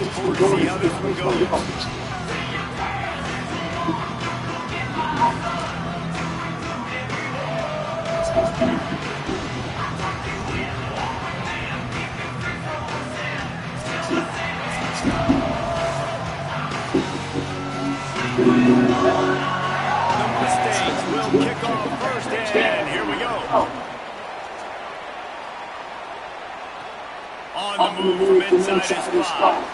looking forward to see how this one goes. The Mustangs will kick off first, and here we go. On the move from inside his spot.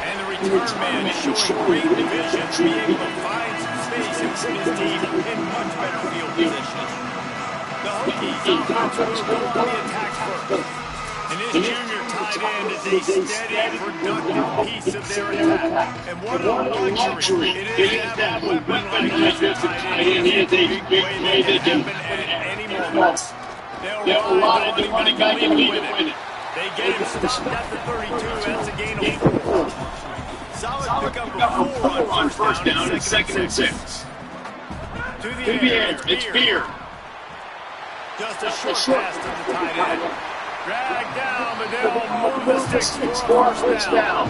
And the return man is showing great division to be able to find some space and put his team in much better field position. The Hokies offense will go on the attack first. And this junior tight end is a steady, productive piece of their attack. And what a luxury it is to have a weapon like this tight end. It's a big play that can happen at any moment. They'll rely on the running back and lead it with it. They get him stopped at the 32. That's a gain of 4. Solid pickup of 4 on first down and 2nd and 6. To the air. It's Beer. Just a short pass to the tight end. Drag down, but they'll move the sticks for a first down.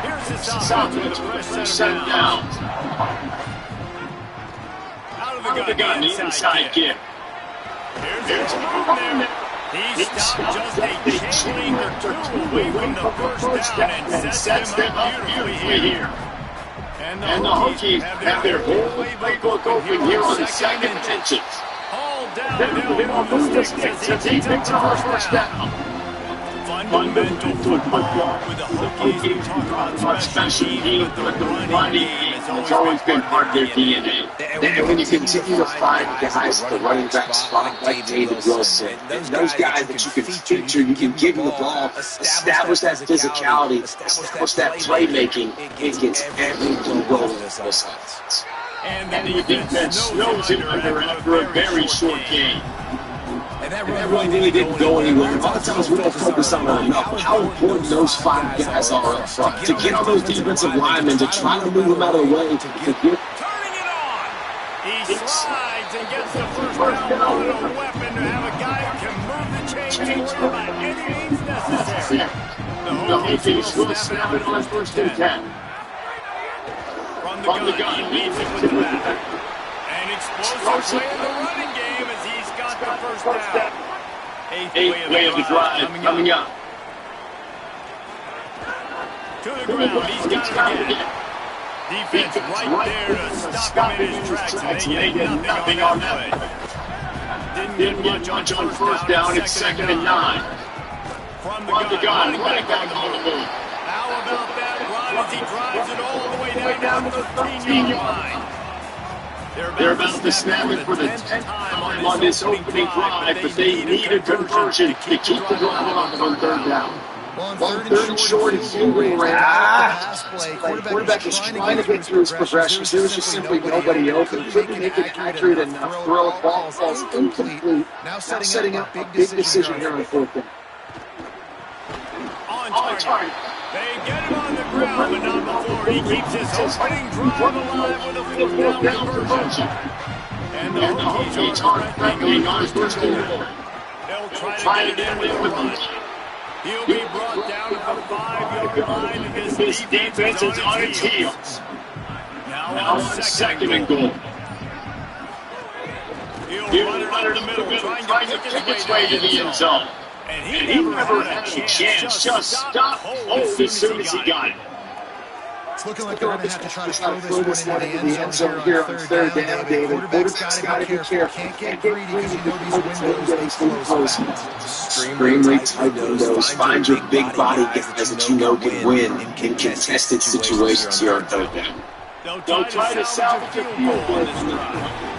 Here's his offense with a fresh set of downs. Out of the gun, the inside kick. Here's a move there. He stopped just a chain link or 2 away from the first down and sets them up beautifully here. And the Hokies have their whole playbook open here on the 2nd intentions. All down, they'll move the sticks as he takes a first down. Fundamental football with the Hokies. We talk about special teams, but the running game has always been part of their DNA. And when you continue to find guys at the running back spot like David Wilson, and those guys that you can feature, you can give them the ball, establish that physicality, establish that playmaking, it gets everything going on both sides. And the defense knows it after a very short game. And that really didn't go anywhere. A lot of times we don't focus on it enough, how important those 5 guys are up front. To get on those defensive linemen, to try to move them out of the way, to get... Turning it on! He slides and gets the first down. What a weapon to have a guy who can move the chains forward by any means necessary. The Hokies will snap it on 1st and 10. From the gun, he leads it with the back. An explosive play in the running game as he's got the first down. Eighth way of the drive coming up. To the ground, he's got it again. Defense right there to stop him in his tracks, and they get nothing on that play. Didn't get much on first down. It's 2nd and 9. From the gun, running back on the move. How about that run as he drives it all the way down to the 15-yard line? They're about to snap it for the 10th time on this opening drive, but they need a conversion to keep the drive on 3rd down. On 3rd and short, it's fielding right out the pass play. Quarterback is trying to get through his progressions. There was just simply nobody open. Couldn't make it accurate enough. Throw a ball falls incomplete. Now setting up a big decision here on 4th down. On target. They get him on the ground, but not before he keeps his opening drive alive with a 4th down conversion. And the Hokies are threatening on 1st and 4. They'll try to get it in with a run. He'll be brought down at the 5-yard line, and this defense is on its heels. Now on 2nd and goal. He'll run it up the middle, trying to pick its way to the end zone. And he never had a chance. Just stopped hold as soon as he got it. It's looking like they're going to have to try to throw this one into the end zone here on 3rd down, David. Quarterback's got to be careful. Can't get greedy because you know these windows close. Extremely tight windows. Find your big body guys that you know can win in contested situations here on 3rd down. They'll try to salvage a field goal on this drive.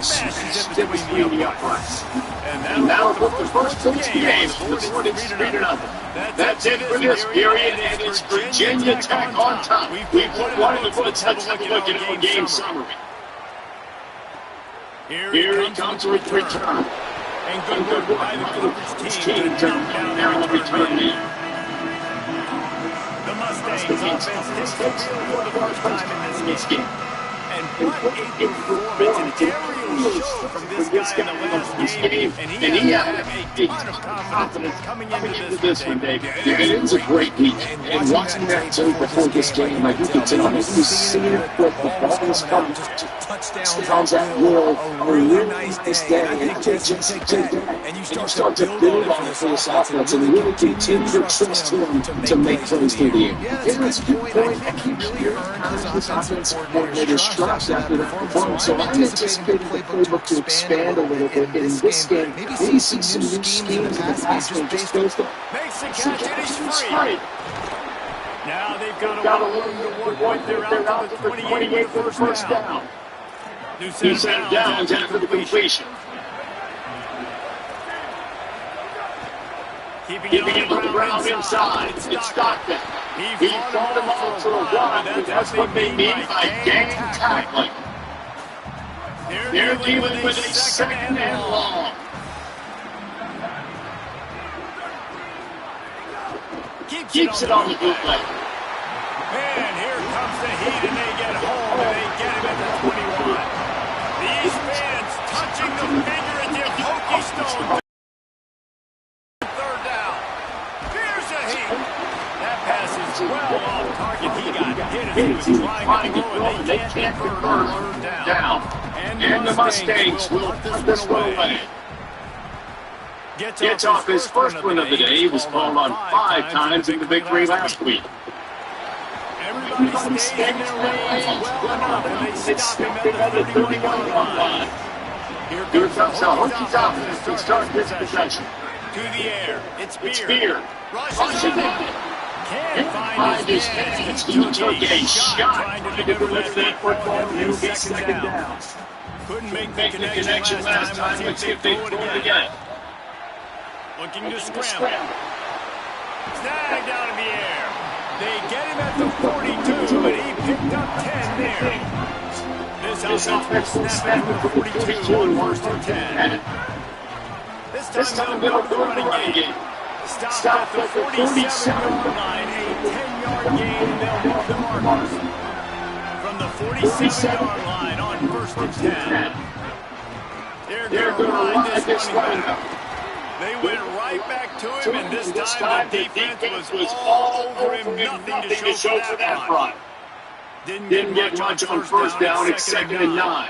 Smashes it between the uprights. And that'll put the first 2 games to 3-0. That's it for this period, and it's Virginia Tech on top. We put one of the foots. Let's have a look at our game summary. Here it comes with return. And good work by the coverage team to knock down there on the return man. The Mustangs offense takes the field for the first time in this game. And what a performance, an aerial really showed from this guy in the last game, and he has a ton of confidence coming into this one, Dave. Yeah, it is a great week. And watching that tape before this game, like you can tell, he was seeing it with the ball was coming. Touchdowns at will, a really nice day. And I think Jesse take that, and you start to build on it for this offense and really continue to trust him to make plays through the air. Yeah, that's a good point. I think he really earned his offensive coordinator's trust after that performance. So I'm anticipating the playbook to expand a little bit in this game. Maybe see some new schemes in the pass game just based on. Makes the catch and he's free. Now they've got a little to work with. They're out to the 28 for the first down. New set of downs after the completion. Keeping it on the ground inside. It's Stockton. He fought him off for a while, but that's what they mean by gang tackling. They're dealing with a second and long. Keeps it on the bootleg. And here comes the heat, and they get home, and they get him at the 21. These fans touching the figurative hokey stone. Third down. Here's the heat. That pass is well off target. He got hit as he was trying to throw, and they can't convert third down. And the Mustangs will punt this one away. Gets off his first win of the day. He was called on 5 times in the victory last week. Everybody stays in their lanes well enough, and they stop him at the 31-yard line. Here comes the Hokies offense to start this possession. To the air. It's Beard. Rushes it. Can't find his hands. He took a shot trying to deliver that football in second down. Couldn't make the connection last time. Let's see if they throw it again. Looking to scramble. Snagged out of the air. They get him at the 42, but he picked up 10 there. This offense will snap at the 42 on first and 10. This time they'll go to the running game. Stopped at the 47-yard line, a 10-yard gain, and they'll move the markers. From the 47-yard line on first and 10. They're going to ride this running back. They went right back to him, and this time the defense was all over him. Nothing to show for that run. Didn't get much on first down. It's 2nd and 9.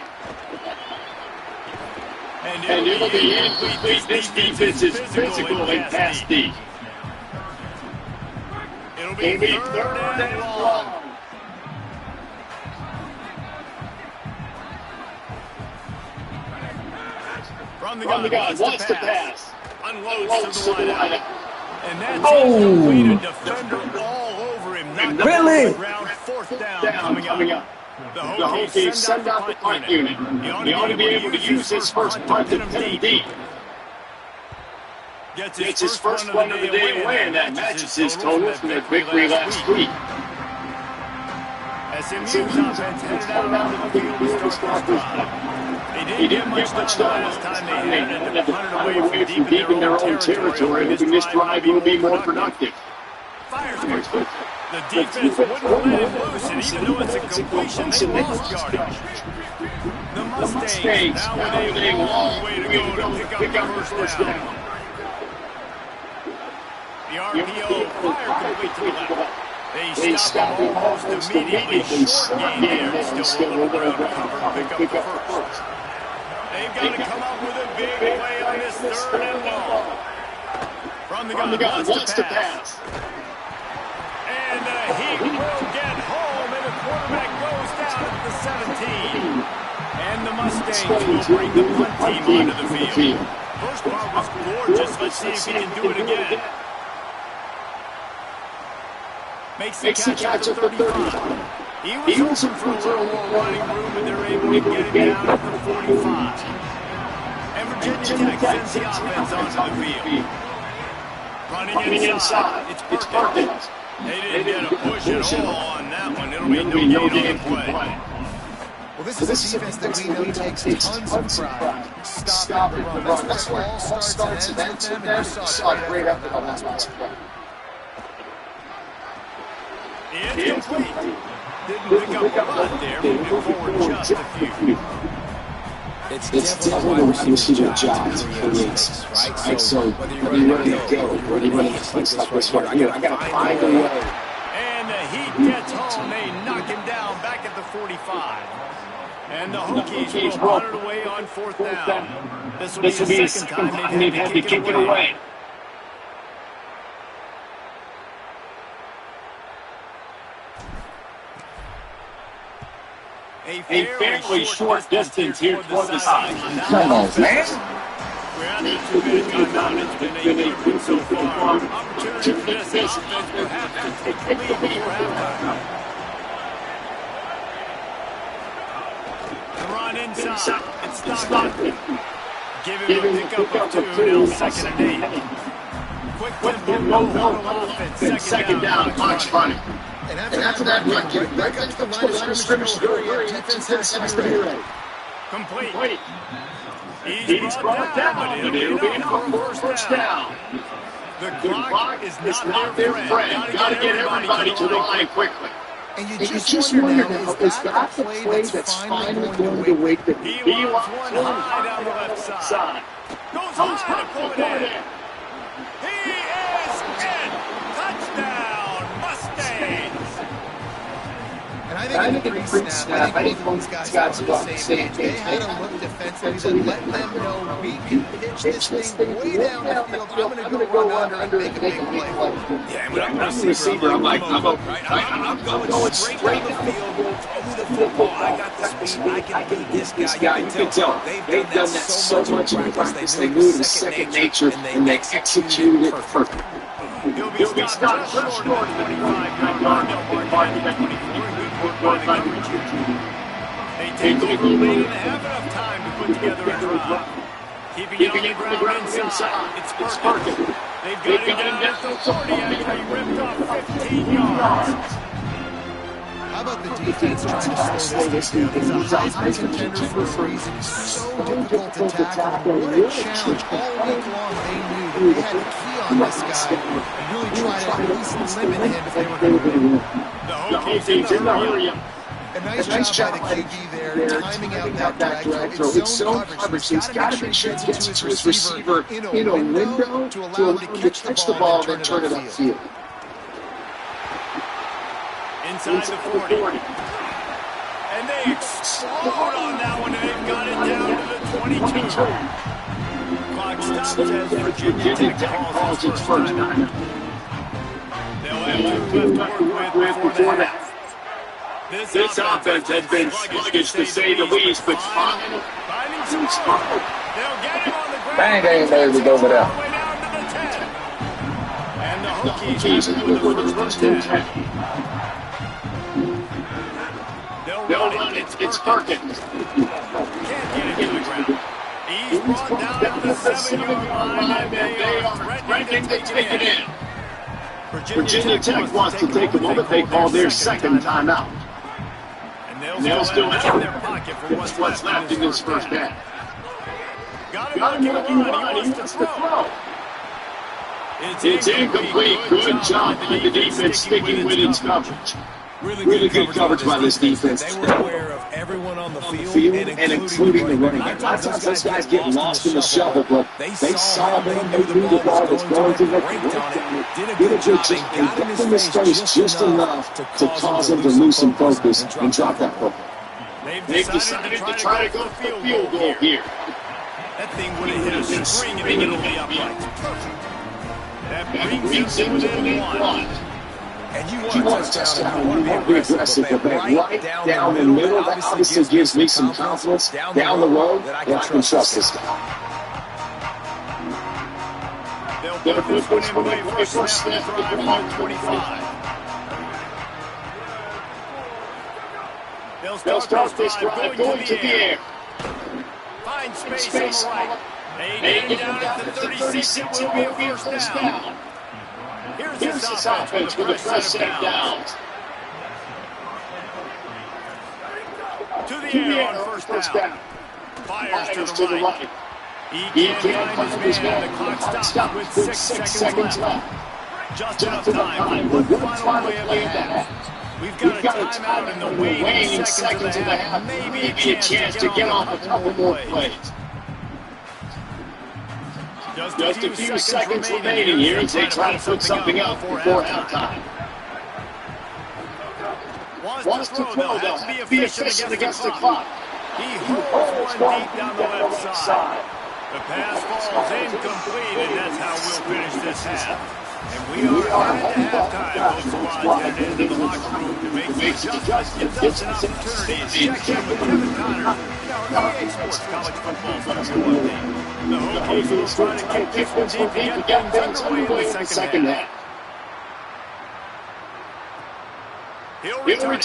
And it'll be incomplete. This defense is physical and pass deep. It'll be 3rd and long. From the gun, wants to pass. Unloads to the lineup. And that's incomplete. A defender all over him. Really? Fourth down coming up. The Hokies send out the punt unit. He ought to be able to use his first punt to pin him deep. Gets his first one of the day win. That matches his total from their victory last week. SMU's offense headed out around the field to start this drive. They didn't get much done last time they had it, hunted away from deep in their own territory, hoping this drive will be more productive. Fires quickly. The defense wouldn't let him loose, and even though it's a completion, they lost yardage. The Mustangs now with a long way to go to pick up the first down. The RPO fire complete to the left. They stop him almost immediately. Short gain there, still a little ground cover to pick up the first. They've got to come up with a big play on this 3rd and long. From the gun, wants to pass. And he will get home, and the quarterback goes down at the 17. And the Mustangs will bring the punt team onto the field. First part was gorgeous. Let's see if he can do it again. Makes the catch at the 35. He was looking for a little more running room, and they're able to get him down at the 45. And Virginia Tech sends the offense onto the field. Running inside. It's perfect. They didn't get a push at all on that one. It'll be no gain on the play. Well, this is a defense that we know takes tons of pride. Stopping the run. That's where it all starts and ends with them, and you saw it right after the last play. It's complete. Didn't pick up a lot there, moving forward just a few. It's definitely the wide receiver job to create space, right? So whether you're running a go, whether you're running a place like this right here, I got to find a way. And the heat gets home. They knock him down back at the 45. And the Hokies will run it away on 4th down. This will be the second time they've had to kick it away. A fairly short distance here toward the side. Come on, man. We're at the 2-minute timeout. It's been a good so far. Opportunity for this offense perhaps to take the lead before halftime. The run inside. It's Stockton. Give him a pickup of 2. Now 2nd and 8. Quick tempo offense. Second down. Clock's running. And after that run, get back up to the line of scrimmage. Defense has to be ready. Complete. He's brought down, but it'll be enough for a first down. The clock is not their friend. Got to get everybody to the line quickly. And you just wonder now, is that the play that's finally going to wake the... He wants one high down the left side. Goes high to pull it in. He is in. Touchdown, Mustangs. And I think in the pre-snap, I think both guys got to the same page. They had a look defensively that let them know we can pitch this thing way down the field. I'm going to go run under and make a big play. Yeah, and when I'm a receiver, I'm like, I'm going straight down the field. Throw me the football. I got the speed. I can beat this guy. You can tell. They've done that so much in practice. They knew it was second nature, and they executed it perfectly. He'll be stopped just short of the 25-yard line. They'll mark him at 24. They take over late and have enough time to put together a drive. Keeping it on the ground inside. It's Perkins. They've got him down at the 40 after he ripped off 15 yards. How about the defense trying to slow this down? He's a Heisman contender for a reason. He's so difficult to tackle. What a challenge all week long. They knew they had to key on this guy and really try to at least limit him if they were going to win. The Hokies in the area. A nice job by the QB there, timing out that drag throw. It's zone coverage. He's got to make sure he gets it to his receiver in a window to allow him to catch the ball and then turn it upfield. Inside the 40. And they explode on that one, and they've got it down to the 22. Clock stops as Virginia Tech calls its first time. They'll have 2 left to work with before the half. This offense has been sluggish to say the least, but finding some spark. They'll get him on the ground. Bang, bang, there we go over there. Way down to the 10. And the Hokies with the first and 10. They'll run it. It's Perkins. Can't get it to the ground. He's brought down to the 7-yard line, and they are threatening to take it in. Virginia Tech wants to take a moment. They call their second timeout. And they'll still have in their pocket for what's left in this first half. Got him looking run. He wants to throw. It's incomplete. Good job by the defense sticking with its coverage. Really good coverage by this defense. They were aware of everyone on the field and including the running back. A lot of times those guys get lost in the shuffle, but they saw them, they knew the ball was going to them, did a good job, and got in his face just enough to cause him to lose some focus and drop that football. They've decided to try to go for the field goal here. That thing would have hit a string in the middle of the upright. That brings them within 1. And you You want to touchdown, you want to be aggressive, but right down the middle, that obviously gives me some confidence down the road that I can trust this guy. They'll put this one in play for a snap drive on 25. They'll start this drive going to the air. Find space on the right. They get down at the 36. It will be a first down. Here's this offense with a fresh set of downs. To the air on first down. Fires to the right. He can't find his man. The clock stops with 6 seconds left. Just enough time for one final play of that. We've got a timeout in the waning seconds of the half. Maybe a chance to get off a couple more plays. Just a few seconds remaining here as they try to put something up before halftime. Wants to throw, though. Be efficient against the clock. He holds one deep down the left side. The pass falls incomplete, and that's how we'll finish this half. And we are headed to halftime. Both squads headed into the locker room to make some adjustments. Gives us an opportunity to check in with Kevin Connors, our EA Sports College Football Formula 1 team. The Hokies will try to kick this one deep to get things underway in the second half. He'll return it.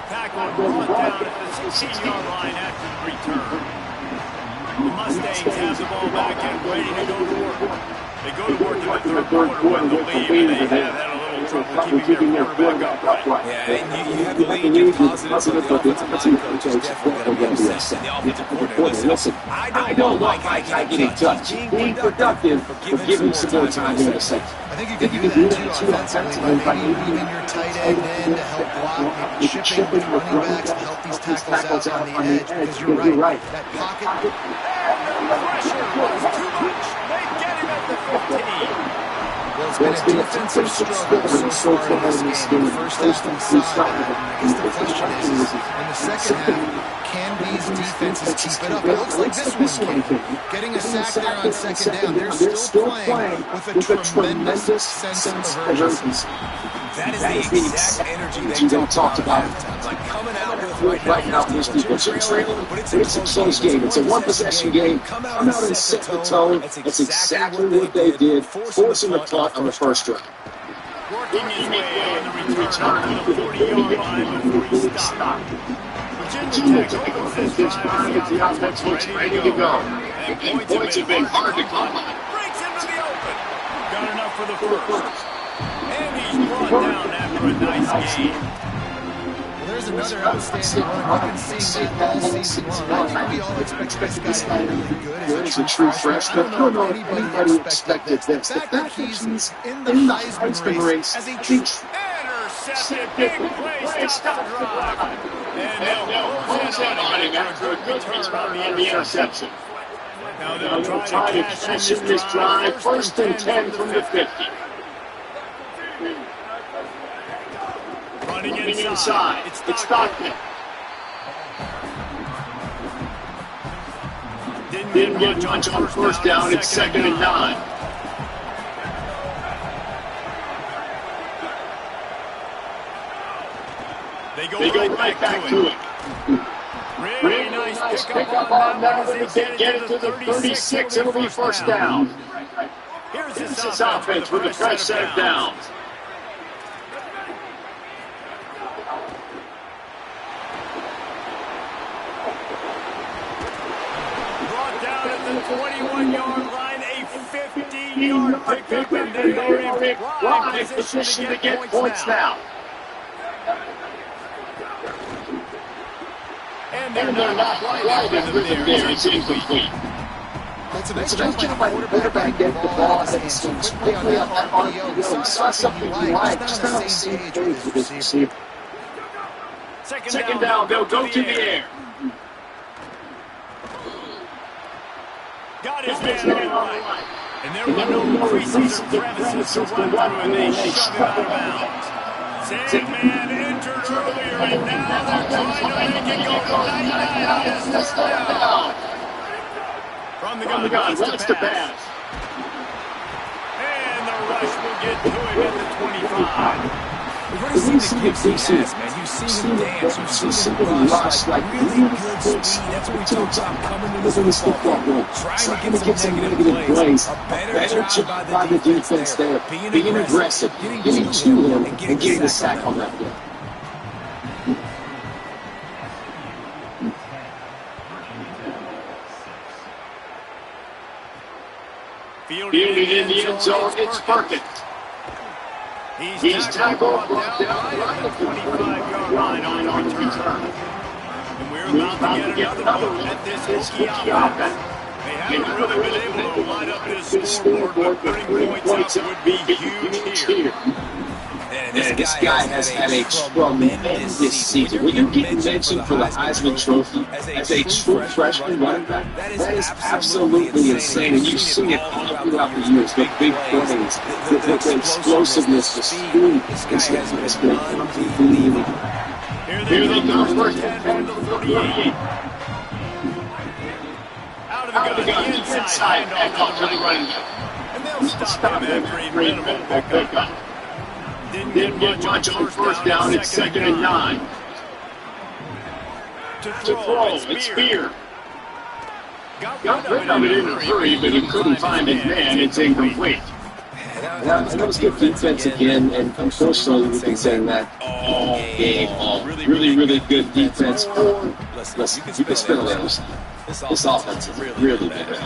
Tackle brought down at the 16-yard line after the return. The Mustangs have the ball back and ready to go to work. They go to work in the third quarter with the lead, and they have had a little trouble keeping their quarterback upright. Yeah, and you have to lead your positive, so the offensive line coach is definitely going to be upset. And the offensive coordinator, listen, I don't like Mike getting touched. Being productive, but giving some more time here in a second. I think you can do that too offensively by maybe leaving your tight end in to help block, maybe shipping running backs to help these tackles out on the edge, because you're right. That pocket. Pressure was too much. They get him at the 15. Well, it's been a defensive struggle so far in this game. The first half we saw that. I guess the question is, in the second half, can these defenses keep it up? It looks like this one can. Getting a sack there on second down. They're still playing with a tremendous sense of urgency. That is the exact energy they talked about. Like coming out with right now, this defense is trailing, but it's a close game. It's a one-possession game. Come out and set the tone. That's exactly what they did, forcing the punt on the first drive. Working his way on the return to the 40-yard line before he stopped. Virginia Tech opens this drive as the offense looks ready to go. And points have been hard to come by. Breaks into the open. Got enough for the first. And he's brought down after a nice game. Well, there's another outstanding run. I've been seeing that all season long. I think we all expect this guy to be really good as a true freshman. I don't know if anybody expected this. The fact that he's in the Heisman race as a true intercepted. Big play stops the drive. And they'll close in on him after a good return on the interception. Now they'll try to cash in this drive. First and 10 from the 50. Running inside. It's Stockton. Didn't get much on first down. It's second and 9. They go right back to it. Really nice pickup on that as they get it to the 36. It'll be first down. Here's this offense with a fresh set of downs. Brought down at the 21-yard line, a 50-yard pickup, and they are in prime position to get points now. And they're not quite in the there. It's incomplete. That's a nice job by the quarterback getting the ball in his hands so quickly on that RPO. He saw something he liked, just not on the same page with his receiver. Second down, they'll go to the air. Got his man on the line. And there were no creases or crevices to run through, and they shove him out of bounds. Sandman entered earlier, and now they're trying to make it go night-night on this touchdown. From the gun, wants to pass. And the rush will get to him at the 25. We've already seen the gifts he has, man. You've seen him dance. You've seen him rush, like really good speed. That's what we talk about coming to this football game. Trying to get some negative plays. A better job by the defense there. Being aggressive, getting to him, and getting the sack on that play. Fielded in the end zone, it's Perkins. He's tackled down right at the 25-yard line on the return. And we're about to get another look at this Hokie offense. They haven't really been able to line up this scoreboard, but putting points up would be huge here. Man, this guy has had a tremendous season. When you're getting mentioned for the Heisman Trophy as a true freshman running back, that is absolutely insane. And you've seen it all throughout the years. The big plays, the explosiveness, the speed. It's been unbelievable. Here they go, first and 10 to the 38. Out of the gun, inside, handoff to the running back. And they'll stop him after a minimal pickup. Didn't get much on first down. It's 2nd and 9. To throw, it's Spear. Got rid of it in a hurry, but he couldn't find his man. It's incomplete. That was good defense again, and unfortunately we've been saying that all game long. Really, really good defense. Listen, you can spin on the other side. This offense is really good.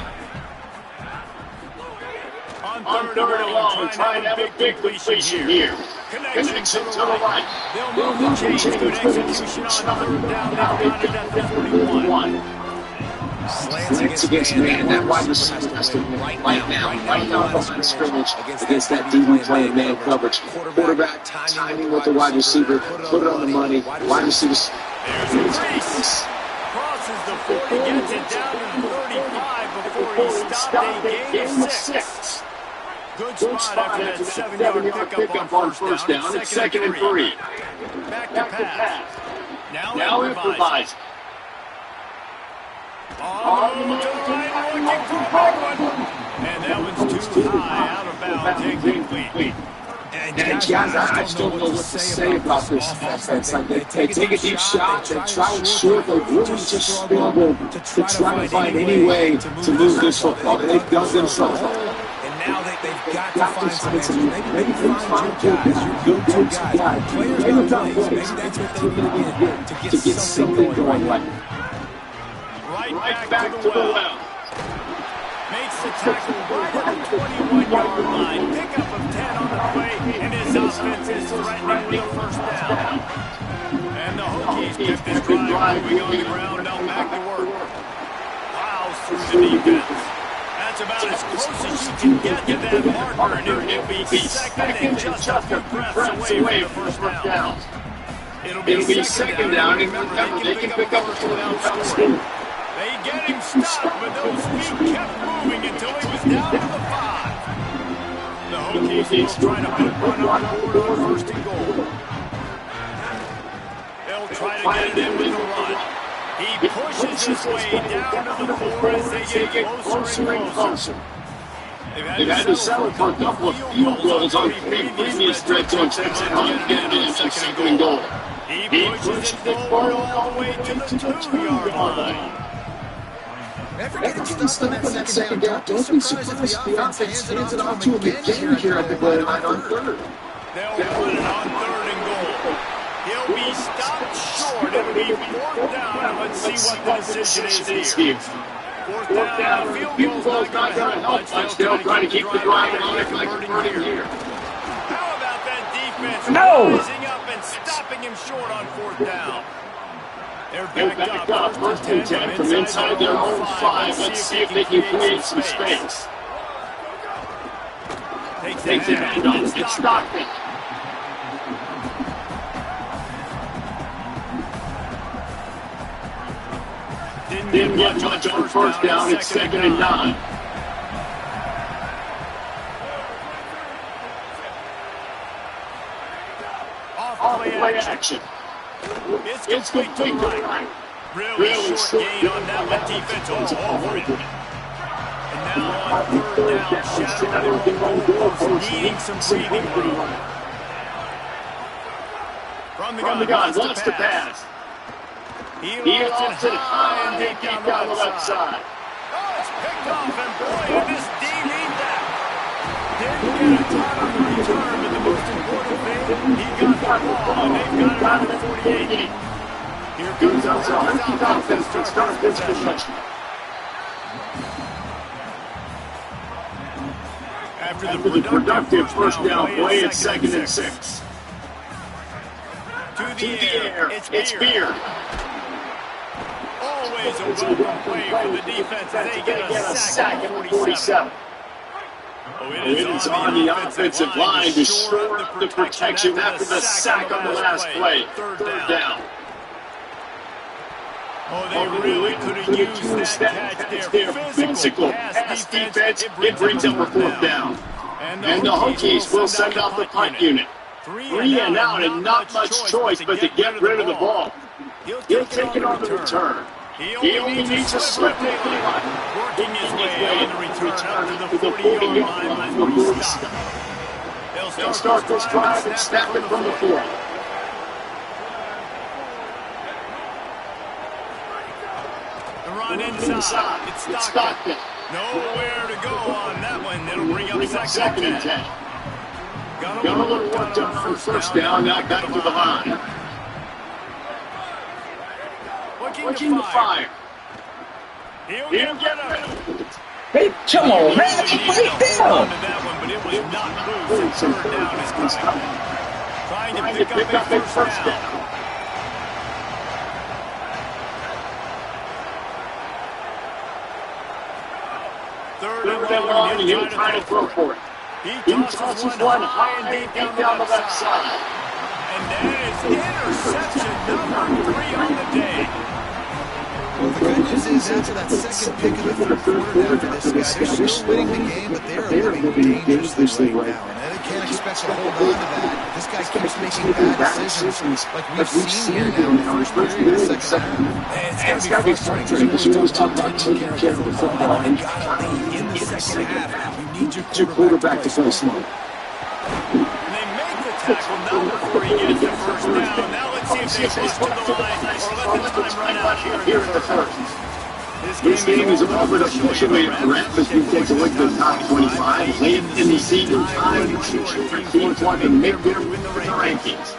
On third and long, trying to have a big completion here. Connection to the right. They'll move the chains. Good execution on third down. They've got it at the 41. Slants against man. That wide receiver has to right now behind the scrimmage against that DB playing man coverage. Quarterback timing with the wide receiver, put it on the money. Wide receivers. There's a crease. Crosses the 40, gets it down to the 35 before he stopped a gain of 6. Good spot after that 7-yard pickup on first down. It's 2nd and 3. Back to pass. Now improvise. On the move to the right, looking for a big one. And that one's too high, out of bounds, incomplete. And guys, I just don't know what to say about this offense. Like they take a deep shot, they try it short, they really just struggle to try to find any way to move this football. They've done themselves up. Now they've got to find some answers. Maybe find your guys, your go-to guys. Players don't play. Maybe that's what they need to get something going right. Right back to the well. Makes the tackle right at the 21-yard line. Pickup of 10 on the play, and his offense is threatening with a first down. And the Hokies kept this drive moving on the ground. Now back to work. Plows through the defense. That's about as close as you can get to that marker, and it'll be 2nd and just a few breaths away from the first down. It'll be 2nd down, and they can pick up a first down. They get him stopped, but those feet kept moving until he was down to the 5. The Hokies will try to put one on the board on 1st and goal. They'll try to get it in with a run. He pushes his way down to the 4 as they get closer and closer. They've had to settle for a couple of field goals on previous threats on getting into 2nd and goal. He pushes it forward all the way to the 2-yard line. After getting stuck on that 2nd down, don't be surprised if the offense hands it off to him again here at the goal line on 3rd. They'll put it on 3rd and goal. He'll be stopped short. It'll be 4th down. Let's see what the decision is here. 4th down. Field goal's not going to help much. They'll try to keep the drive on it like converting here. How about that defense rising up and stopping him short on 4th down? They're backed up. 1st and 10 from inside their own 5. Let's see if they can create some space. Takes the handoff. It's Stockton. Didn't get much on first down. It's 2nd and 9. Off play action. It's complete to the right. Really short gain on that one. Defense all over it. And now on 3rd down, shadowed their own goalpost, needing some breathing room. From the gun, wants to pass. He lofts it high and deep down the left side. Oh, it's picked off, and boy, did this D read that. Didn't get a ton on the return, but the most important thing, he got the ball, and they've got it out of the 48. Here comes the offense to start this possession. After the productive first down play, it's 2nd and 6. To the air, it's Beard. Always a welcome play for the defense as they get a sack at 47. It is on the offensive line to shore up the protection after the sack on the last play. Third down. Oh, they really could have used that catch there. Physical pass defense. It brings up a fourth down. And the Hokies will send off the punt unit. 3 and out and not much choice but to get rid of the ball. He'll take it on the return. He only needs a slip line. Working his way on the return up to the 40-yard line before he stops. They'll start this drive and snap it from the 40. The run inside. It's Stockton. Nowhere to go on that one. It'll bring up second and 10. Got a little work done on first down. Now got to the line. Looking to fire. He'll get him. Hey, come on, man. That's right there. That one, but it was not loose. And third down is coming. Trying to pick up a first down. Third and long, and he'll try to throw for it. He tosses one high and deep down the left side. And that is interception number 3 on the day. Well, the good news is after that second pick of the third quarter down for this guy, they're still winning the game, but they're living dangerously right now. And they can't expect to hold on to that. This guy keeps making bad decisions like we've seen here now in the first period of the second half. It's got to be frustrating because you always talk about taking care of the football. And In the second half, you need your quarterback to play slow. And they make the tackle now before he gets the first down. Now let's see if they push to the line or let the time run out here in the first. This game is over officially at rest as we take a look at the top 25. Late in the season, time to teams want to make their win the rankings.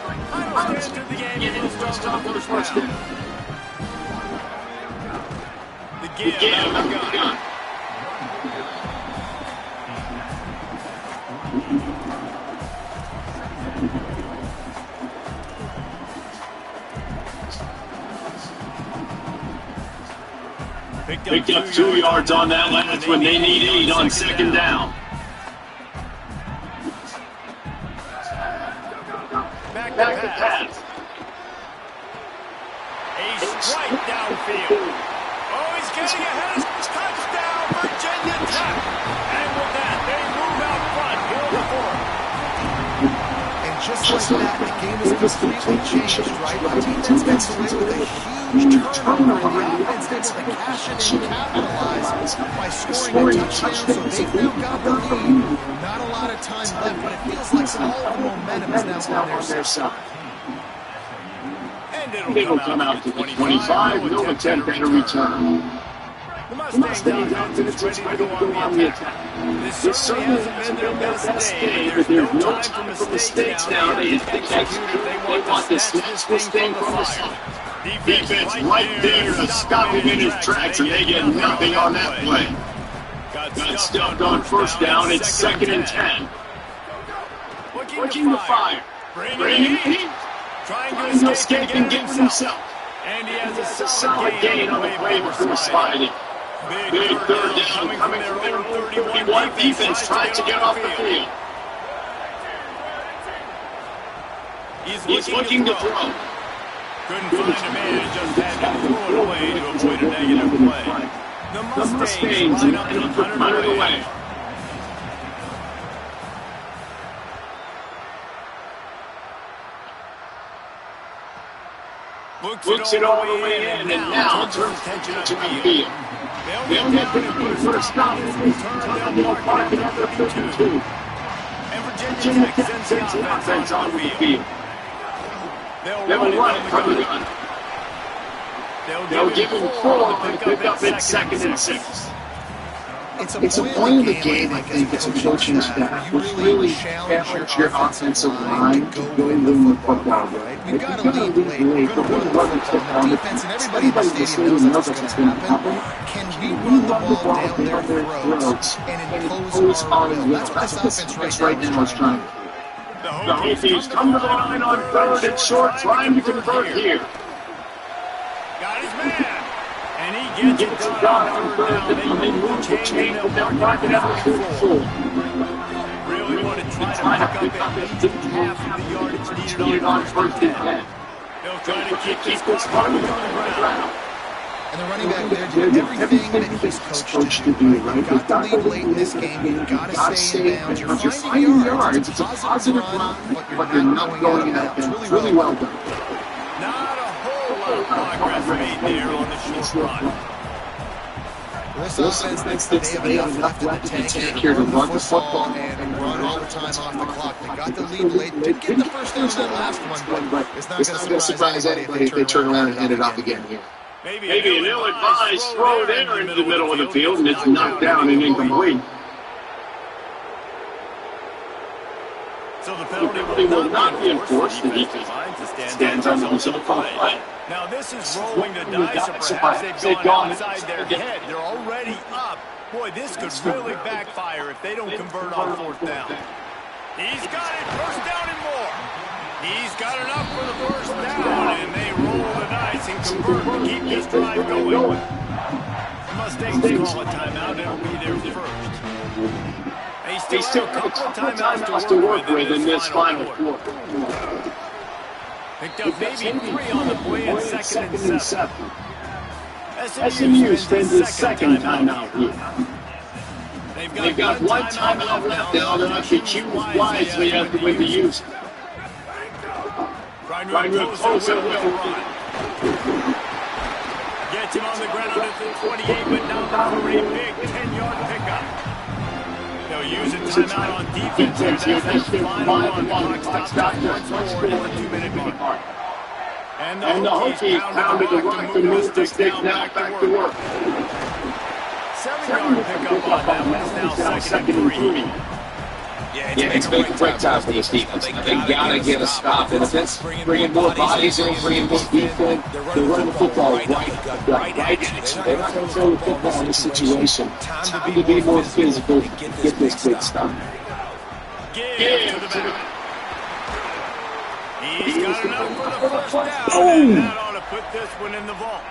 The give, gun. Picked up 2 yards on that last one. They need 8 on second down. Back to pass. A strike downfield. Oh, he's getting ahead. Touchdown, Virginia Tech. And with that, they move out front. Here the fourth. And just like that, the game is completely changed, right? The defense gets away with a huge turnover, and the offense gets to cash in and capitalize by scoring a touchdown, so they've now got the lead. Not a lot of time left, but it feels like all the momentum is now on their side. And It'll come out to the 25. No attempt at a return. The Mustangs offense is ready to go on the attack. This certainly hasn't been their best day, but there's no time for mistakes now. They execute if they want to snatch this thing from the side. Defense right there to stop him in his tracks, and they get nothing on that play. Got stuffed on first down. It's second and 10. Looking to fire. Bring it. Trying to escape and get himself. And he has a solid gain on the play before sliding. Big third down coming from their own 31. Defense trying to get off the field. He's looking to throw. Couldn't find a man, just had to throw it away to avoid a negative play. The Mustangs line up and punt it away. Looks it all the way in, and now turns attention to the field. They'll get the for a stop. They'll park it at the 52. And Virginia Tech sends the offense on the field. They'll run it from the gun. They'll give him 4 and pick up at second and 6. It's a point of the game, I think, as a coaching staff, which really challenge your offensive line to go into the football, right? We've got to lead late. We're going to run the football. The defense and everybody in the stadium knows that's what's going to happen. Can we run the ball down their throats and impose our will? That's what this offense right now is trying to do. The Hokies come to the line on third and short, trying to convert here. Got his man. And he gets it done on third down. They move the chain, and they'll mark it out to 4. and try to pick up at least half of the yardage needed on first and 10. They'll try to keep this clock moving on the ground. And the running back there did everything that he's coached to do, right? You've got the lead late in this game. You've got to stay in bounds. You're finding yards. It's a positive run, but you're not going out of bounds. It's really well done. Not a whole lot of progress made there on the short run. This offense thinks that they have enough left in the tank here to run the football and run all the time off the clock. They got the lead late. Didn't get the first down in that last one, but it's not going to surprise anybody if they turn around and hand it off again here. Maybe an ill-advised throw there into the middle of the field, and it's knocked down and incomplete. So the penalty will not be enforced. The defense stands on the result of play. Now this is rolling the dice, or perhaps they've gone outside their head. They're already up. Boy, this could really backfire if they don't convert on fourth down. He's got it, first down and more. He's got enough for the first down, and they roll the dice and convert to keep this drive going. The Mustangs call a timeout. It'll be their first. They still have a couple of timeouts to work with in this final quarter. Picked up maybe 3 on the play in second and 7. SMU spends his second timeout here. They've got one timeout left now. They'll have to choose wisely as to when to use it. Right closer with the run. Gets him on the ground at the 28, but now for a big 10-yard pickup. They'll use a timeout on defense here. That's their final one. Clock stops once more at the 2-minute mark. And the Hokies pounded the rock to move the stick now back to work. 7-yard pickup on that one. It's now second and 3. Yeah, it's make or break time for this defense. They gotta get a stop. And if it's bringing more bodies in, bringing more defense, they're running the football right. They're not going to throw the football in this situation. Time to be more physical, get this big stop. Give to the back. He's got enough for the first down, and that ought to put this one in the vault.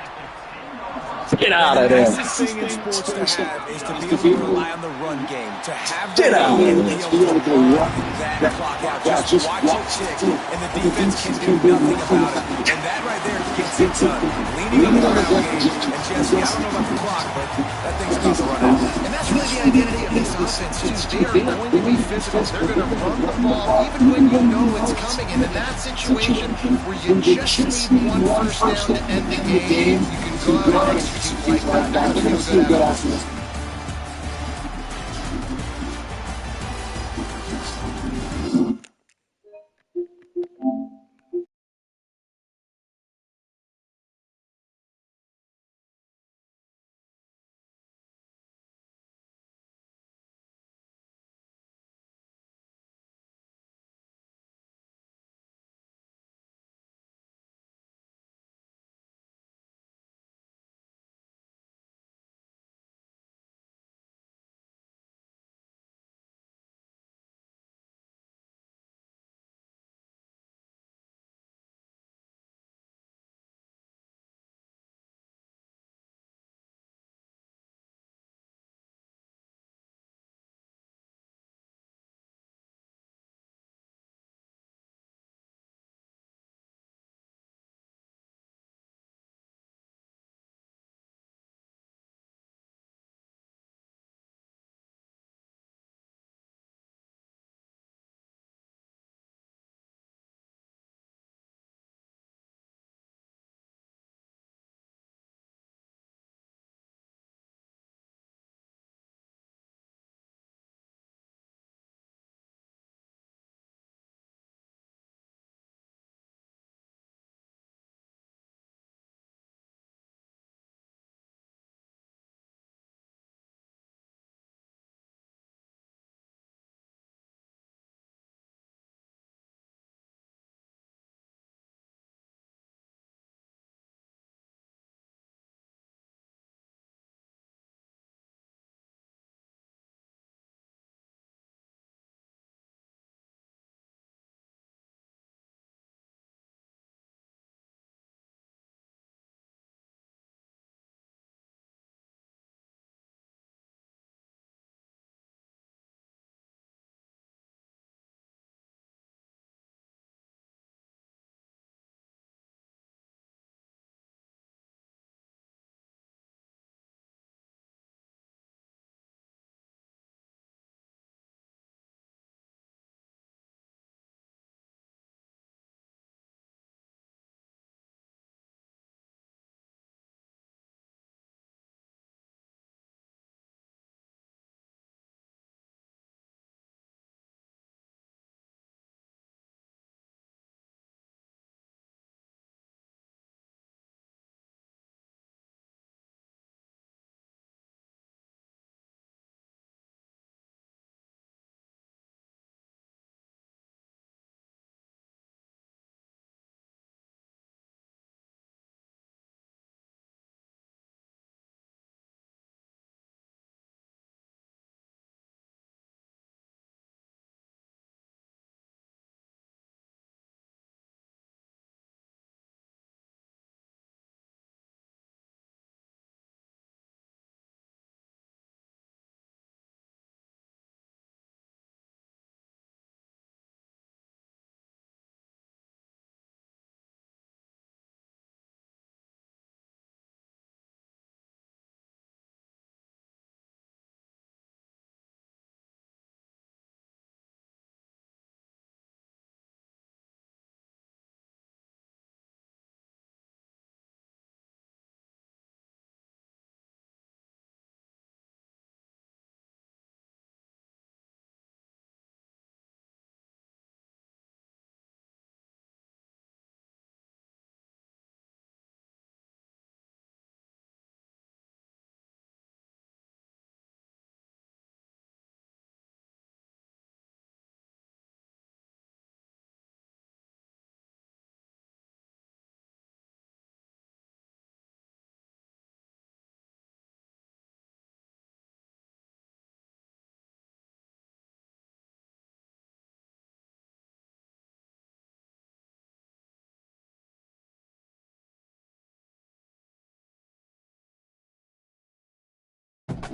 Get out of there. The nicest thing in sports to have is to be able to rely on the run game. To have the run game be able to run that clock out. Just watch it tick, and the defense can do nothing about it. And that right there gets it done. Leaning on the ground game. And Jesse, I don't know about the clock, but that thing's about to run out. And that's really the identity of this offense, too. They are going to be physical. They're going to run the ball even when you know it's coming. And in that situation where you just need one first down to end the game, you can go out and execute like that. They're going to feel good after.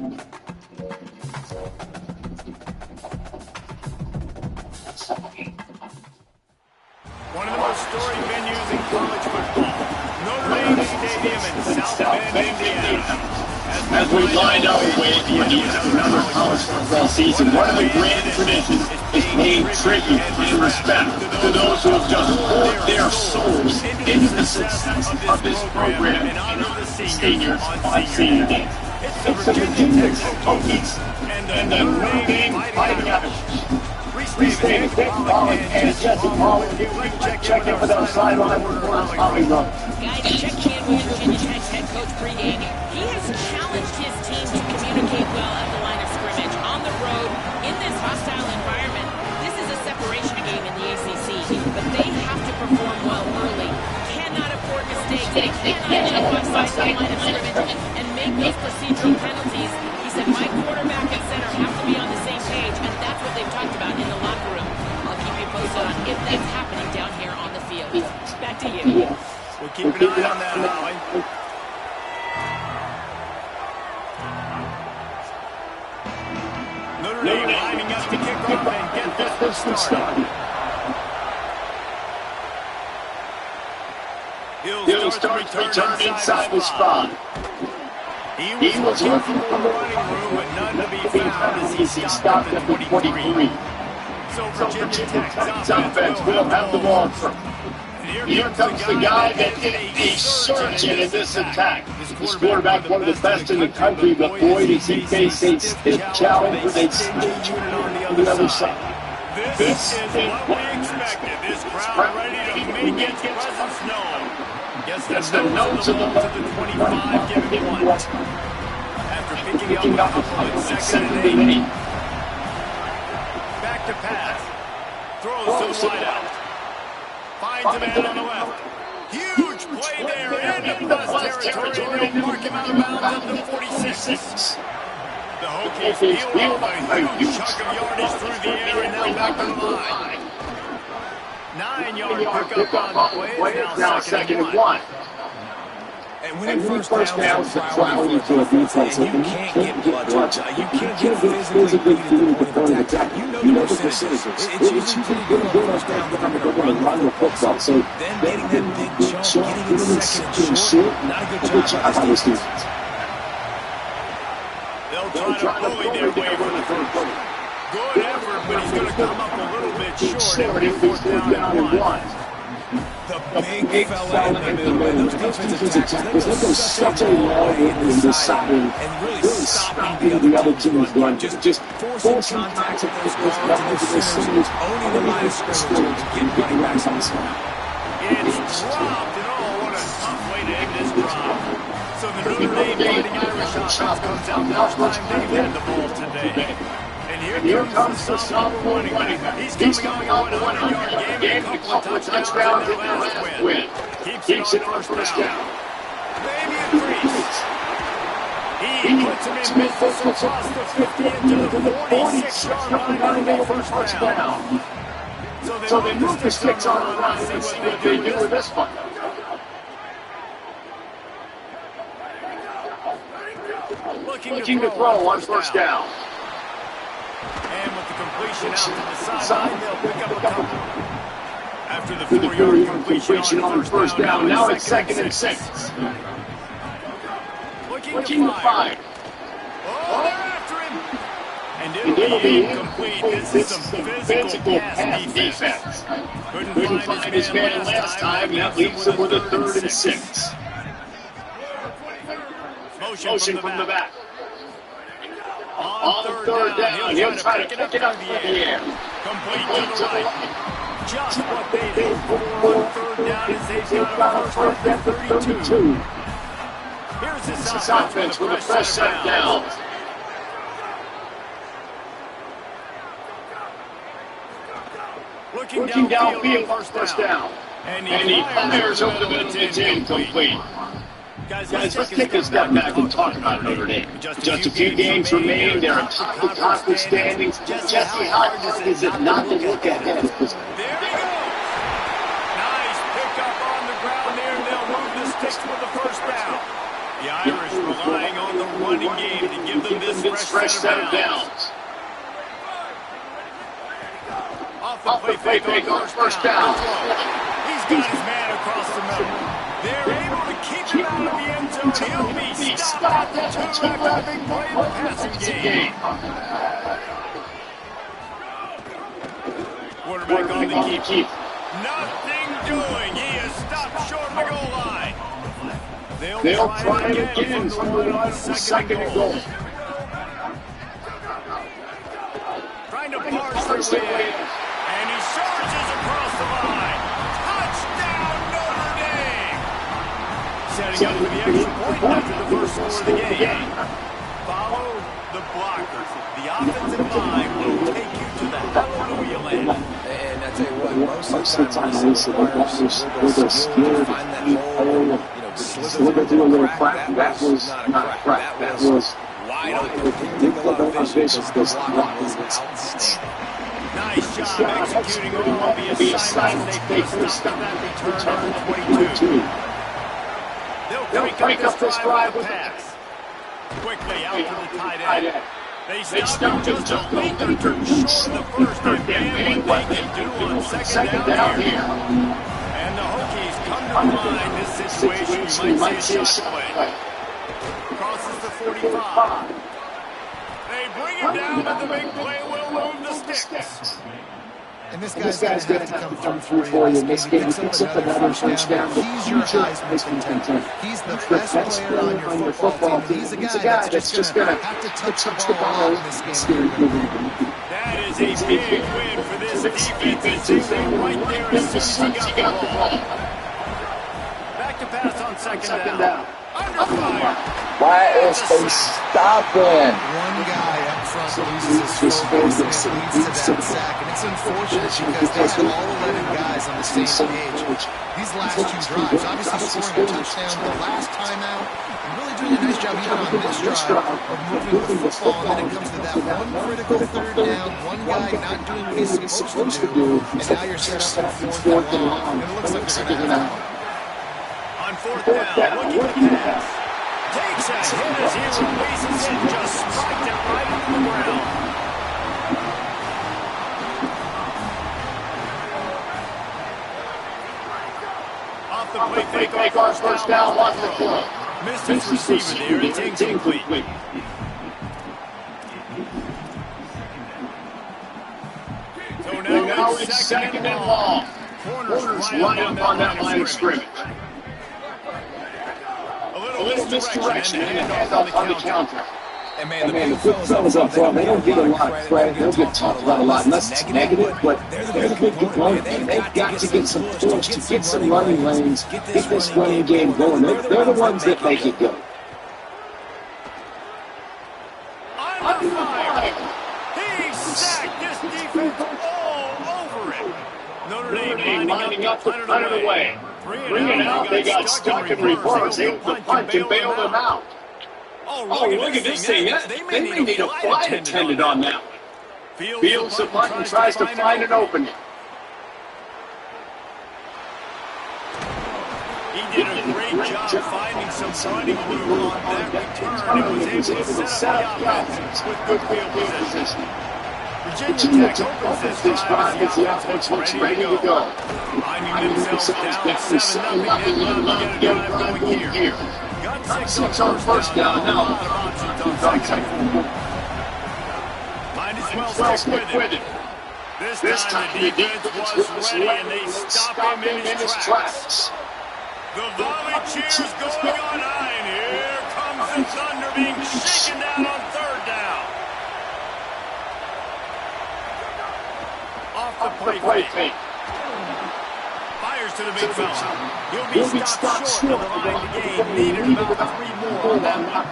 One of the most storied venues in college football, Notre Dame Stadium in South Bend, Indiana. As we line our way for another college football season, one of the grand traditions is paying tribute and respect to those who have just poured their souls into the success of this program in honor of the seniors on Senior Day. It's the Virginia Tech Hokies and the Notre Dame Fighting Irish. Reese Davis, Dick Pollock, and Jesse Paul with you. Check in with our sideline reporters, Holly Rowe. Guys, checking in with Virginia Tech's head coach pregame. He has challenged his team to communicate well at the line of scrimmage, on the road, in this hostile environment. This is a separation game in the ACC, but they have to perform well early. Cannot afford mistakes. They cannot jump offside the line of scrimmage and make those procedural penalties. He said, my quarterback and center have to be on the same page, and that's what they've talked about in the locker room. I'll keep you posted on if that's happening down here on the field. Back to you. We'll keep an eye on that, Holly. Notre Dame lining up to kick off and get this one started. He'll start to return inside the spot. He was looking for the running room, but none to be found as he stopped at the 23. So Virginia Tech's offense will have the ball first. Here comes the guy that is the surgeon in this attack. This quarterback, one of the best in the country, but boy, does he face a stiff challenge with a stiff unit on the other side. This is what we expected. This crowd ready to make its presence known. Gets the nose of the 25, giving him one. After picking up a couple in second and 8. Back to pass. Throws to wide out. Finds a man on the left. Huge play there into plus territory. They'll mark him out of bounds at the 46. The Hokies peel off a huge chunk of yardage through the air and now back to the line. 9-yard pickup on the play. Now second and 1. And winning first down is a priority for the defense, and you can't get blood. You can't get physically beat at the point of attack. You know the percentages. It's usually pretty good on first down when they're going to run the football. So then getting that big jump, getting it second and short, not a good job by this defense. They'll try to bully their way for the first quarter. Good effort, but he's going to come up a little bit short if he's down and 1. The big fella in the middle, and those defensive tackles, they go such a long way in the side and really stopping the other team's run. Just forcing contact with those guards and those centers, owning the line of scrimmage to get running backs on the spot. It's dropped, and oh, what a tough way to end this drive. So the Notre Dame Fighting Irish offense comes out first time they've had the ball today. And here comes the sophomore running back. He's coming on a 100-yard game, a couple of touchdowns in their last win. Keeps it on first down. Maybe a Reese. He puts him in business across the 50 into the 46-yard line and a first down. So they move the sticks on the line and see what they do with this one. Looking to throw on first down. And with the completion out to the sideline, they'll pick up a couple. After the 4-yard completion on first down, now it's second and 6. Looking to fire. Oh, they're after him. And it'll be incomplete. This is some physical pass defense. Couldn't find his man last time, and that leaves him with a 3rd and 6. Motion from the back. On third down, he'll try to pick it up in the air. Complete to the right. Just what they did on third down as they've got a first at 32. Here's this offense with a fresh set down. Looking downfield, first down. And he fires over the middle, it's incomplete. Guys, let's take a step back and talk about Notre Dame. Just a few games remaining. They're atop the conference standings. Jesse, how hard is it not to look ahead? There we go. Nice pickup on the ground there. They'll move the sticks for the first down. The Irish relying on the running game to give them this fresh set of downs. Off the play fake on first down. He's got his man across the middle. They're able to keep him out of the end zone. He'll be stopped at the 2 after a big play in the passing game. Quarterback on the keep. Nothing doing. He is stopped short of the goal line. They'll try it again from the line of second and goal. Trying to parse their way in. And he surges across the line. Touchdown, Notre Dame! Setting up for the extra point after the first score of the game. Follow the blockers. The offensive line will take you to the hallelujah land. And I tell you what, most of the time they requires a little skill to find that hole, slither through a little crack. That was not a crack. That was wide open. Take a lot of vision because the blocking was outstanding. Nice job executing all the assignments. They put a stop that return at the 22. They'll crank up this drive with a pass. Quickly out to the tight end. They stop him just a length or two short of the first and man what they can do on second down here. And the Hokies come to mind this situation. You might see a shot play. Crosses the 45. They bring him down, but the big play will move the sticks. And this guy's going to have to come through for you in this game. He picks up another touchdown. He's your Heisman contender. He's the best player on your football team. He's a guy that's just going to have to touch the ball in this game. That is a big win for this defense. They went right there as soon as he got the ball. Back to pass on second down. Under fire. Why is they stopping? One guy up front loses his focus and it leads to that sack. And it's unfortunate because they had all 11 guys on the same page. These last two drives, obviously scoring a touchdown the last time out, and really doing a nice job even on this drive of moving the football. And then it comes to that one critical third down, one guy not doing what he's supposed to do, and now you're set up for fourth and long. And it looks like they're going to have one. On fourth down, looking to pass. Takes a hit as he releases it, just spiked it right into the ground. Off the play fake on first down, watch the throw. Missed his receiver there, it's incomplete. So now it's second and long. Corners right up on that line of scrimmage. A little misdirection and a handoff on the counter. And man, the The good fellas up front, they don't get a lot of credit. They don't get talked about a lot unless it's negative, but they're the big component. They've got to get some push, to get some running lanes, get this running game going. They're the ones that make it go. Under fire. He sacked this defense all over it. Notre Dame lining up to punt it away. 3 and out, they got stuck in reverse. They able to punt and bail them out. Oh, look at this thing. They may need a flight attendant on that one. Fields the punt and tries to find an opening. He did a great job finding some running room on that return and was able to set up the offense with good field position. Virginia Tech opens this drive as the offense looks ready to go. Finding themselves down 7-0, they'd love to get a drive going here. Got 6 on first down, now a lot of options on second. Might as well stick with it. This time the defense was ready and they stop him in his tracks. The volley cheers going on high, and here comes the Thunder being shaken down on third down. Off the play fake. Fires to the big fella. He'll be stopped short of the line of the game. Needed about 3 more on that one.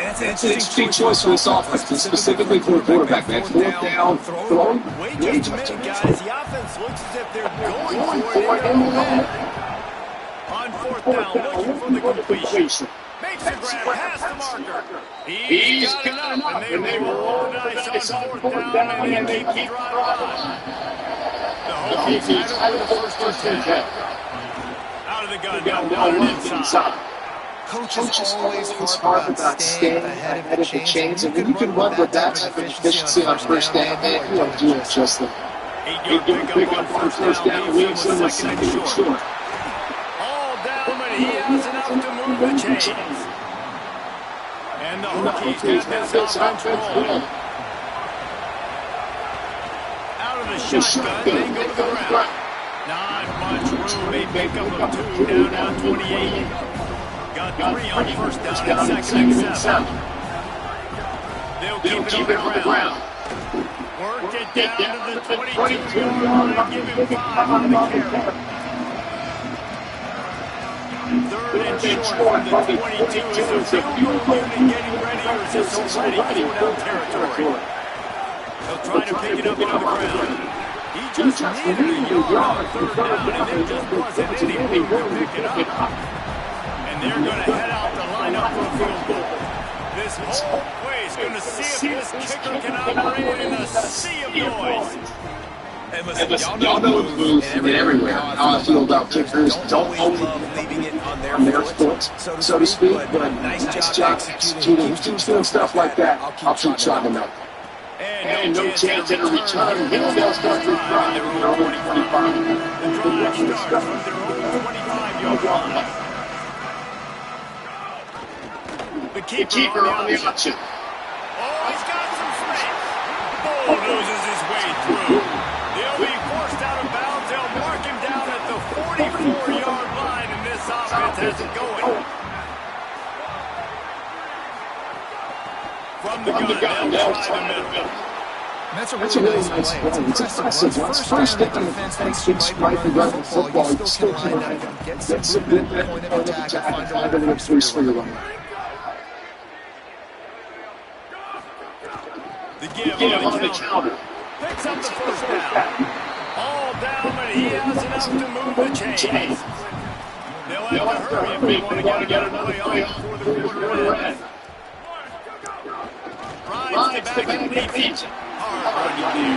It's an interesting choice for this offense, specifically for a quarterback, man. Fourth down, throwing. Wait just a minute, guys. The offense looks as if they're going for it in the win. On fourth down, looking for the completion. Makes a grab past the marker. He's got enough, and they will roll the dice on fourth down, and they keep driving. The Hokies had it for the first and 10. Out of the gun, now down inside. Coach is always hard about staying ahead of the chains, and when you can run with that type of efficiency on first down, man, you are doing just that. 8-yard pickup on first down, leaves him with second and short. All down, but he has enough to move the chains. And the Hokies have this offense rolling. Out of the shotgun, they go to the ground. Not much room, a pickup of 2, down 28. Got 3 on first down and second and 7. They'll keep it on the ground. Work it down to the 22-yard line, give him 5 on the carry. 3rd and short from the 22 is the field goal unit getting ready, or is this already 4-down territory? They'll try to pick it up on the ground. He just needed a yard on 3rd down, and there just wasn't any room to pick it up. And they're going to head out to line up for a field goal. This whole place going to see if this kicker can operate in a sea of noise. And listen, y'all know the moves everywhere. How I feel about kickers. Don't always love leaving it on their foot, so to speak, but nice job executing. He keeps doing stuff like that. I'll keep trotting him out. And no chance at a return. They'll start to drive. They're over 25. The drive starts from their own 25-yard line. The keeper on the option. Oh, he's got some space. Bulldozes his way through. They'll be forced out of bounds. They'll mark him down at the 44-yard line, and this offense has it going. From the gun, they'll try the middle. That's a really nice play. It's impressive. Once first down, the defense thinks you might be running football, you still can line up, get some movement at the point of attack, and find a way to free for your run. The give on the counter. Picks up the first down. All down, but he has enough to move the chains. They'll have to hurry if they want to get another play off before the quarter ends. Rides the back and leads it. Hard run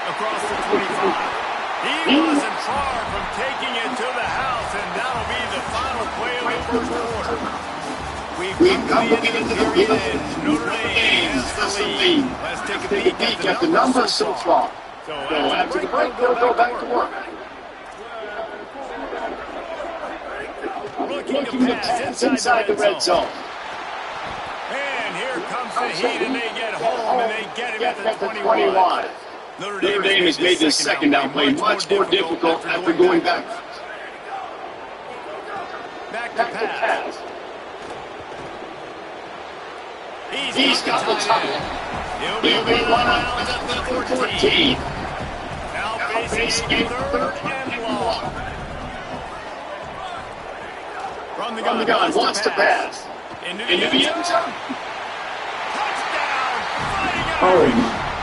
across the 25. He wasn't far from taking it to the house, and that'll be the final play of the first quarter. We've come to the end of the period, and Notre Dame has the lead. Let's take a peek at the numbers so far. So after the break, they'll go back to work. Looking to pass inside the red zone. And here comes the heat, and they get home, and they get him at the 21. Notre Dame has made this second down play much more difficult after going back. Back to pass. He's got the tight end. He'll be run out at the 14. Now facing a 3rd and long. From the gun, wants to pass. Into the end zone. Touchdown! Oh,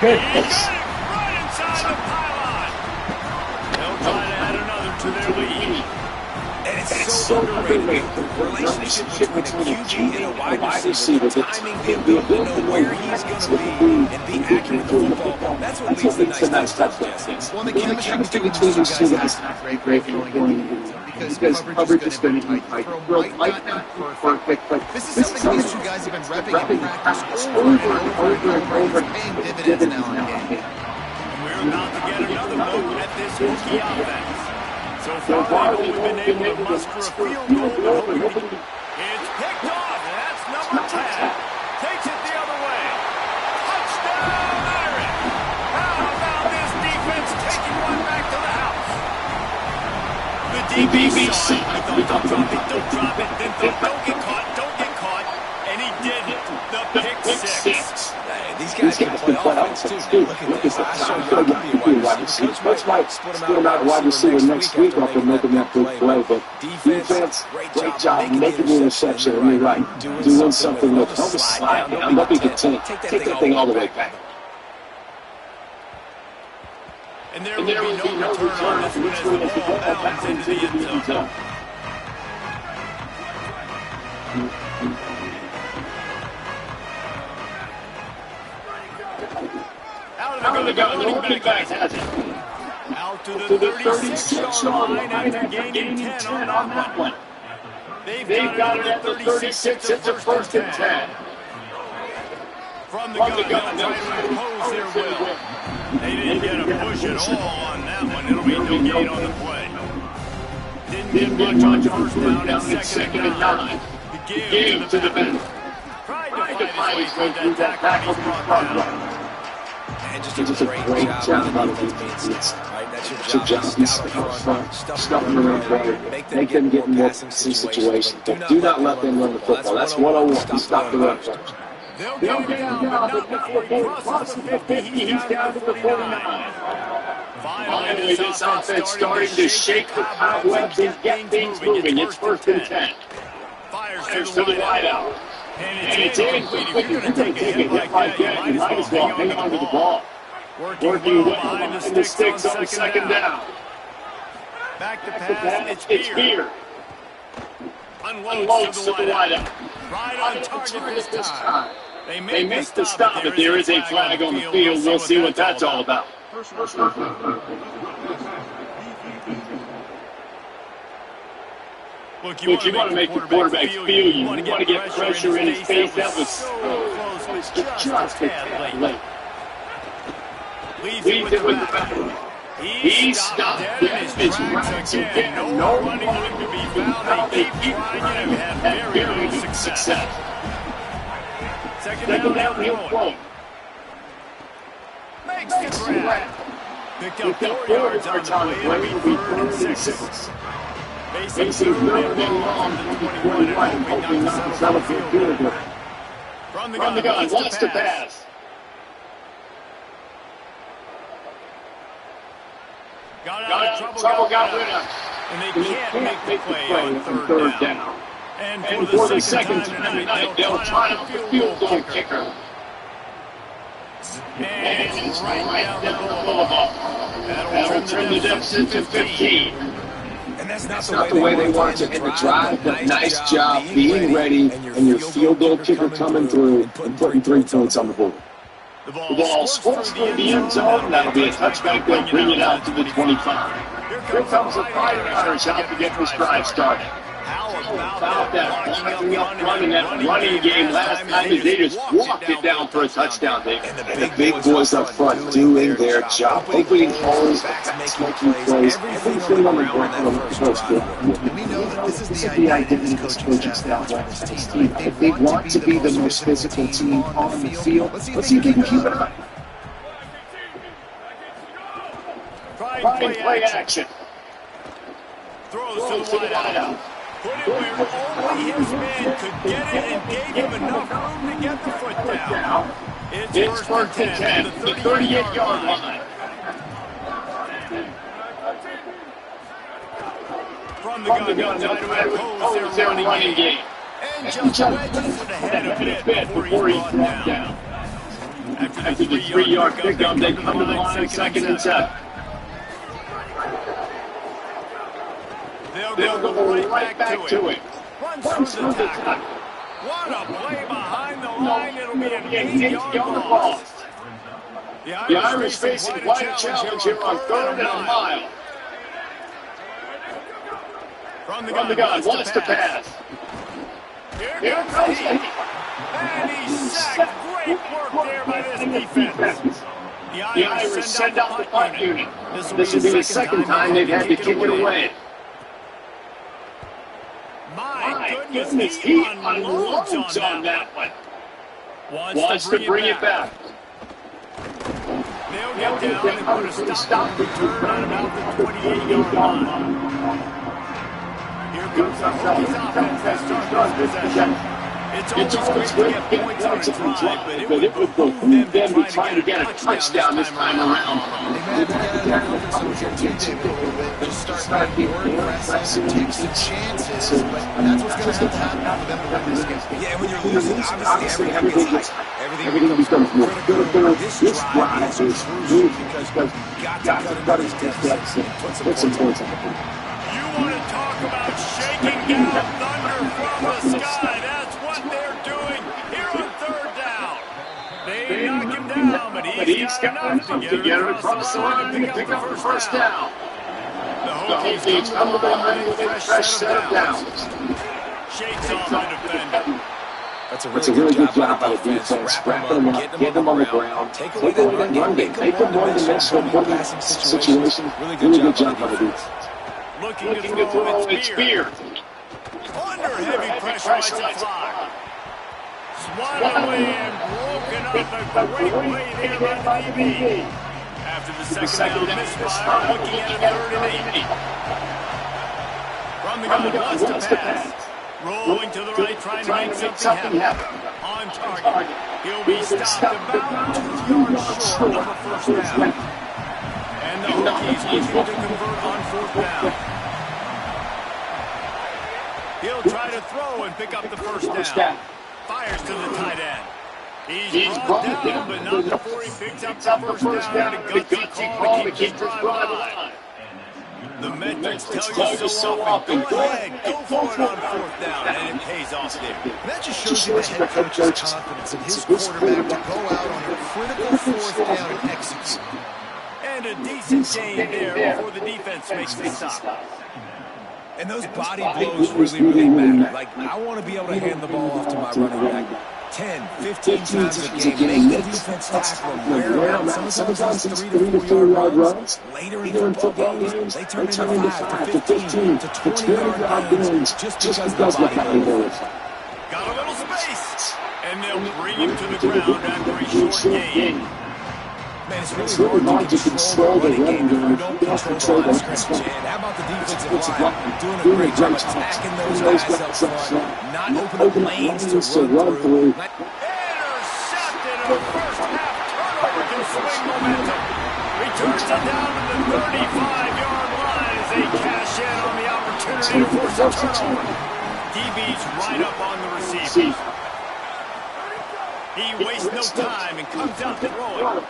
goodness. He got it right inside the pylon. They'll try to add another to their lead. And it's so underrated. The relationship between a QB and a wide receiver, the timing, the ability to know where he's going to be and be accurate with the football, that's what leads to nice touchdowns. Well, the chemistry between these two guys is great going because coverage is going to be tight. Right now, perfect. But this is something these two guys have been repping in practice over and over, paying dividends now in game. We're about to get another look at this Hokie offense. So far, they've only been able to muster a field goal. It's picked off, and that's number 10. Takes it the other way. Touchdown, Irish! How about this defense taking one back to the house? The DB saw it. He thought, don't drop it. Then thought, don't get caught. And he didn't. The pick six. These guys can play offense too. Look at this. I showed you I could be a wide receiver. Coach might split him out wide receiver next week after making that big play, but defense, great job making the interception. And you're right, doing something with help us slide. I'm hoping to take that thing all the way back. And there will be no return on this one as the ball bounds into the end zone. Out of the gun, the running back has it. Out to the 36-yard line after gaining 10 on that one. They've got it at the 36. It's a 1st and 10. From the gun, they'll try to impose their will. They didn't get a push at all on that one. It'll be no gain on the play. Didn't get much on 1st down and 2nd and 9. The give to the middle. Tried to fight his way through that tackle. And just a great job on the defense. Right? That's your job. Stuff them around, make them get in more passing situations. But do not let them run the football. That's 101. Stop the run first. They'll get him down, but not before he crosses the 50. He's down to the 49. Finally, this offense starting to shake the cobwebs and get things moving. It's 1st and 10. Fires to the wide out. And it's incomplete. If you're going to take a hit like that, you might as well hang on to the ball. Working well behind the sticks on 2nd down. Back to pass, it's Beard. Unloads to the wide out. Right on target this time. They missed the stop, but there is a flag on the field. We'll see what that's all about. Look, you want to make the quarterback feel you. You want to get pressure in his face. That was so close, but just a tad late. Leads it with the back. He stopped dead in his tracks again. No running room to be found. They keep trying to have very little success. Second down, he'll throw. Makes the grab. Picked up 4 yards on the play. It'll be 3rd and 6. Facing 3rd and long to the 21, hoping not to settle for a field goal. From the gun, wants to pass. Got out of trouble, got rid of. And they can't make the play on 3rd down. And for the 2nd time tonight, they'll try to field goal kicker. And it's right down the boulevard. That'll turn the deficit to 15. And that's not the way they want to end the drive, but nice job being ready and your field goal kicker coming through and putting 3 points on the board. The ball squirts through the end zone. That'll be a touchback. They'll bring it out to the 25. Here comes a 5-yarder shot to get this drive started. How about that blocking up running that running game last time as they just walked it down for a touchdown. And the big boys up front doing their job, opening holes, making plays, everything on the ground on the first game. And we know that this is the idea of this coaching staff wants this team. If they want to be the most physical team on the field, let's see if they can keep it up. Try play action. Throws to the wide out. Put it where only his man could get it and gave him enough room to get the foot down. It's 1st and 10 to the 38-yard line. From the gun, they'll try to oppose their running game. And just wedges it ahead a bit before he's brought down. After the 3-yard pickup, they come to the line 2nd and 7. They'll go right back to it. Runs through the tackle. What a play behind the line. It'll be an 8-yard loss. The Irish facing quite a challenge here on 3rd and a mile. From the gun, wants to pass. Here comes he. And he's sacked. Great work there by this defense. The Irish send out the punt unit. This will be the 2nd time they've had to kick it away. My goodness, he unloads on that one. Wants to bring it back. They'll get down and put a stop return at about the 28-yard line. Here comes the Hokies offense that starts possession. It's always great to get points on a drive, but it would behoove them to try to get a touchdown this time around. Just start being more aggressive, take some chances, but that's what's going to have to happen for them to win this game. Yeah, when you're losing, obviously everything becomes more critical. This drive is huge because you got to cut his deficit, put some points on the board. You want to talk about shaking down thunder from the sky. That's what they're doing here on 3rd down. They knock him down, but he's got enough to get it across the line to pick up the 1st down. The Hokies come to the line with a fresh set of downs. shakes off the defender. That's a really good job by the defense. Wrapping them up, getting them on the ground. Take away that run game. Make them one-dimensional passing situation. Really good job by the defense. Looking to throw, it's Spear. Under heavy pressure, it's a fly. Swatted away and broken up. A great play there by the DB. After the second down misfire, looking at a 3rd and 8. From the gun, wants to pass. Rolling to the right, trying to make something happen. On target. He'll be stopped about 2 yards short of a first down. And the Hokies looking to convert on 4th down. He'll try to throw and pick up the first down. Fires to the tight end. He's brought down, but not before he picks up the first down. And a gutsy call to keep his drive alive. The metrics tell you so often. Go ahead, go for it on 4th down, and it pays off there. And that just shows you the head coach's confidence in his quarterback to go out on a critical 4th down and execute. And a decent gain there before the defense makes the stop. And those body blows really matter. Like, I want to be able to hand the ball off to my running back 10, 15 times a game. Make the defense tackle them, wear them out. Sometimes it's 3 to 4 yard runs. Later in football games, they turn into 5 to 15 to 20-yard gains just because of the body blows. Got a little space. And they'll bring him to the ground after a short gain. Man, it's really hard to control the running game if you don't control the line of scrimmage. And how about the defensive line doing a great job attacking those guys up front, not opening lanes to run through. Intercepted on first half. Turnover can swing momentum. Returns it down to the 35-yard line as they cash in on the opportunity to force a turnover. DB's right up on the receiver. He wastes no time and comes out throwing.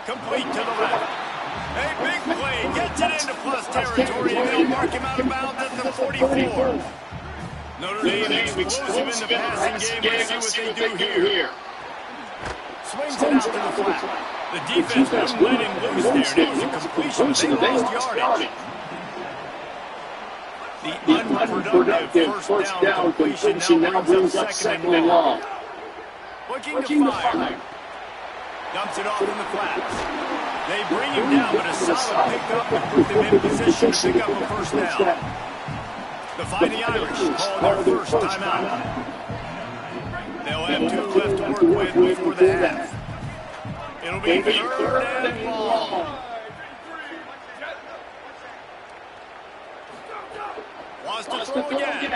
Complete to the left. A big play. Gets it into plus territory, and they'll mark him out of bounds at the 44. Notre Dame explosive in the passing game. Let's see what they do here. Swings it out to the flat. The defense wouldn't let him loose there, and it was a completion. They lost yardage. The unproductive first down completion now brings up 2nd and long. Looking to fire. Dumps it off in the flats. They bring him down, but a solid pickup to put them in position to pick up a first down. The Fighting Irish call their first timeout. They'll have 2 left to work with before the half. It'll be 3rd and long. Wants to throw again.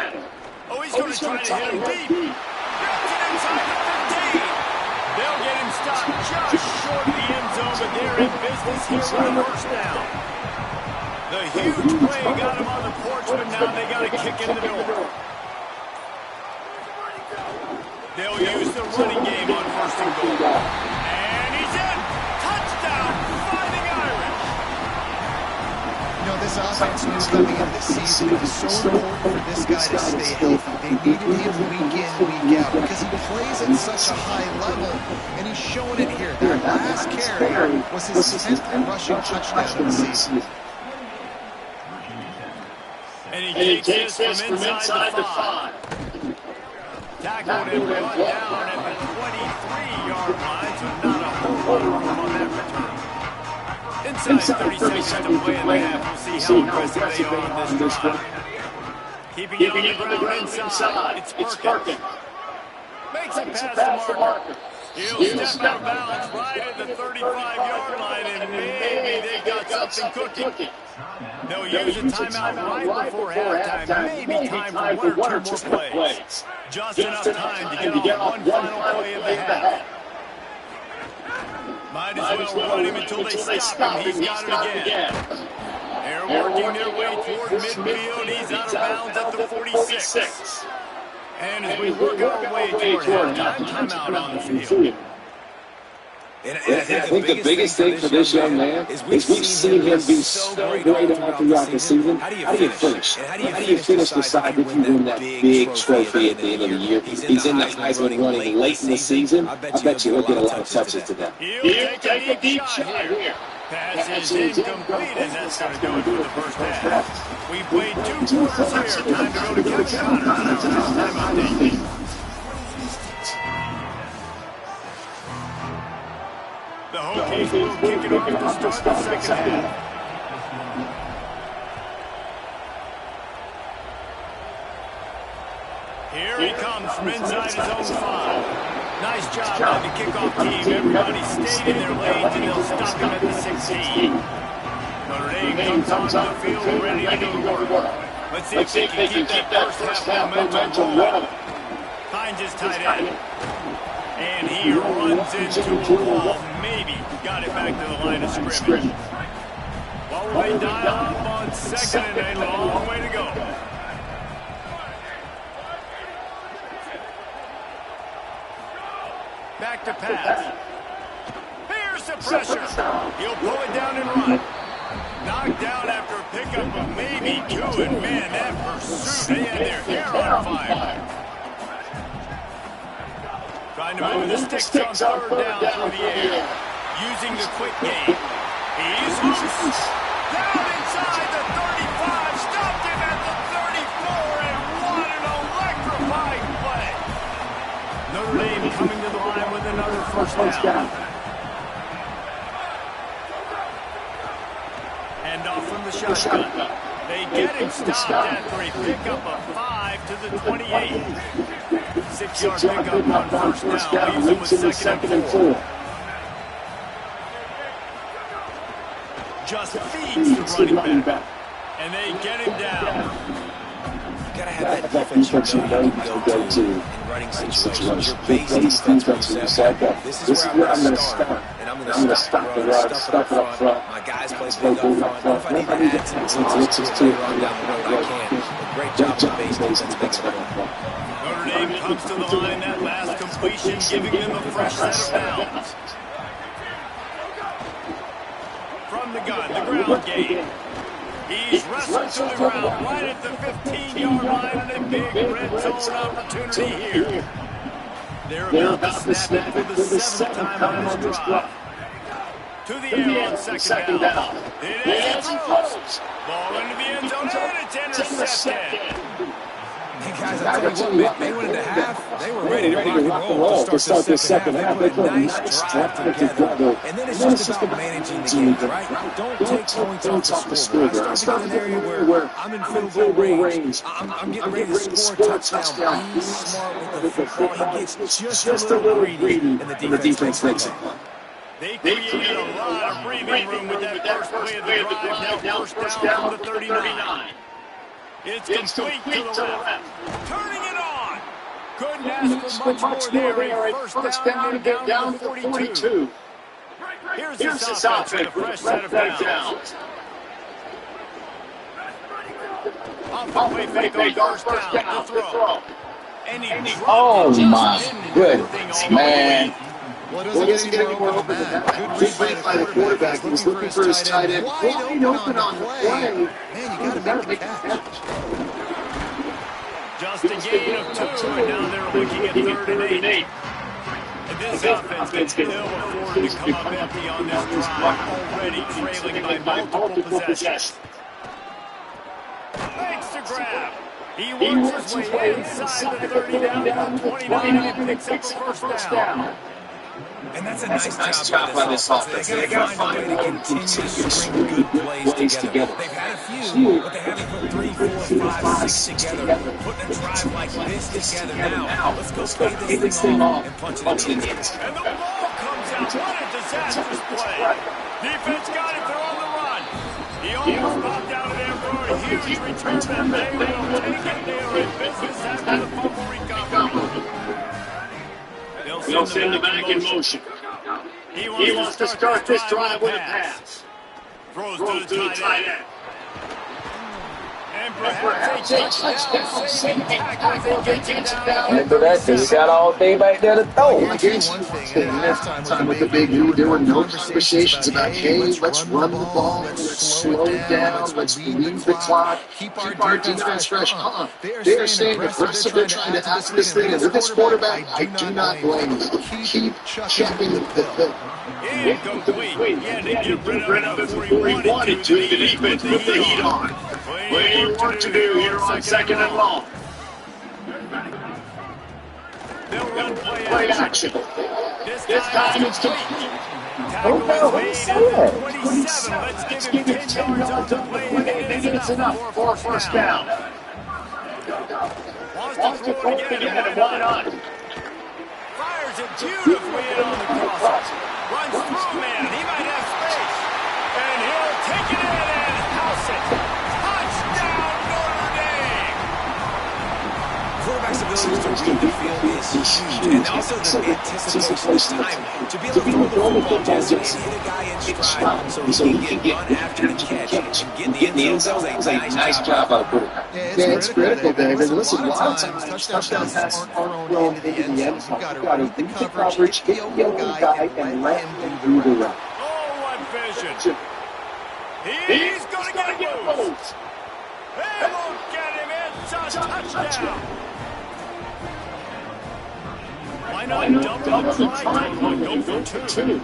Oh, he's going to try to hit him deep. Gets it inside the 15. They'll get him stopped just short of the end zone, but they're in business here with a first down. The huge play got him on the porch, but now they got a kick in the door. They'll use the running game on 1st and goal. And he's in! Touchdown, Fighting Irish! You know, this offense knew coming into the season it was so important for this guy to stay healthy. They needed him week in, week out, because he plays at such a high level, and he's showing it here. Their last carry was his 10th rushing touchdown of the season. And he takes this from inside the 5. Tackled and brought down at the 23-yard line, so not a whole lot of room on that return. Inside 30 seconds to play in the half. We'll see how aggressive they are on this drive. Keeping it on the ground inside. It's Perkins. Makes a pass to Marker. He'll step out of bounds right at the 35-yard line, and maybe they've got something cooking. They'll use a timeout right before halftime. Maybe time for 1 or 2 more plays. Just enough time to get off one final play of the half. Might as well run him until they stop him. He's got it again. They're working their way toward midfield. He's out of bounds at the 46. And as we work our way toward halftime, timeout on the field. And I think the biggest thing for this young man is we've seen him be so great all throughout the season. How do you finish? And how do you finish decide if you win that big trophy at the end of the year? He's in the Heisman running late in the season. I bet you he'll get a lot of touches today. He'll take a deep shot here. Pass is incomplete, and that's going to do it for the first half. We played 2 quarters here. Time to go to Kevin Connors on our halftime update. The Hokies will kick it off to start the second half. Here he comes from inside his own 5. Nice job by the kickoff team. Everybody stayed in their lanes, and they'll stop him at the 16. Notre Dame comes on the field ready to do work. Let's see if they can keep that first half momentum rolling. Finds his tight end. And he runs into a wall. Maybe got it back to the line of scrimmage. Well, they dial up on second, and a long way to go. Back to pass. Here's the pressure. He'll pull it down and run. Knocked down after a pickup of maybe 2, and man, that pursuit, they had their hair on fire. Trying to move the sticks on third down through the air. Using the quick game. He's loose. Down inside the 35. Stopped him at the 34, and what an electrifying play. Notre Dame coming to the line with another first down. And off from the shotgun. They get him stopped after a pickup of 5 to the 28. 6-yard pickup on first down. Leaves him with second and 4. Just feeds the running back. And they get him down. You gotta have that defense you know you can go to in running situations. Your base defense when you set up. This is where I'm going to start. And I'm going to stop the run, stuff it up front. My guys play big up front. If I need to add some explosives later on down the road, I can. But great job on base defense makes it up. Notre Dame comes to the line. That last completion giving them a fresh set of downs. From the gun, the ground game. He's wrestled to the ground right at the 15-yard line, and a big red zone opportunity here. They're about to snap it for the 7th time on this drive. To the air on second down. It is throws. Ball into the end zone, and it's intercepted. Hey guys, I'll tell you what, they went into half. They were ready to rock and roll to start the second half. They put a nice drive together. And then it's just about managing the game, right? Don't take points off the scoreboard. I start in an area where I'm in field goal range. I'm getting ready to score a touchdown. He's smart with the football. He gets just a little greedy, and the defense makes it. They created a lot of breathing room with that first play of the drive. Now first down from the 39. It's complete to the left. Turning it on. Couldn't ask for much more there. A first down and down to the 42. Here's this offense with a fresh set of downs. Off the play fake on first down to throw. Oh my goodness, man. Well, it doesn't get any more open than that. Good read by the quarterback. He was looking for his tight end. Wide open on the play. Man, you got to make a catch. Just a gain of 2, and now they're looking at 3rd and 8. And this offense can still afford to come up empty on this drive, already trailing by multiple possessions. Makes the grab. He works his way inside the 30 down to 29 and picks up a first down. And that's a nice job by this offense. They got to find a way to continue to string good plays together. They've had a few, but they haven't put 3, 4, 5, 6 together. Putting a drive like this together now. Let's go play this thing off and punch it in. And the ball comes out. What a disastrous play. Defense got it. They're on the run. He almost popped out of there for a huge return, and they will take it. They are in business after the fumble recovery. They'll send him back in motion. He wants to start this drive with a pass. Throws to the tight end. And perhaps a touchdown. Remember that? They got all day back there to throw. I guess time with the big dude, there were no conversations about, hey, let's run the ball, let's slow down, let's leave the clock, keep our defense fresh. They are staying aggressive. They're trying to ask this thing. And with this quarterback, I do not blame you. Keep chucking the Incomplete. He had to get rid of it before he wanted to. The defense put the heat on. Plenty of work to do here on second and long. They'll run play action. This time it's complete. Tackle is made at 27. Let's give him 10 yards on the play. And it's enough for a first down. Wants to throw it again, and why not? Fires it beautifully in on the crosser. Runs through a man. He might have space. And he'll take it in and house it. Touchdown, Notre Dame! Quarterback's ability to read the field is huge, and also the anticipation time to be able to throw the football just hit a guy in stride so he can get run after the catch and get the end zone. That was a nice job by the quarterback. Yeah, it's critical, David. Listen, a lot of times touchdown passes aren't thrown into the end zone. You've got to read the coverage, get the open guy, and let him do the rest. Oh, what vision! He's going to get moved. They won't get him. It's a touchdown. Why not double the try? Go for two.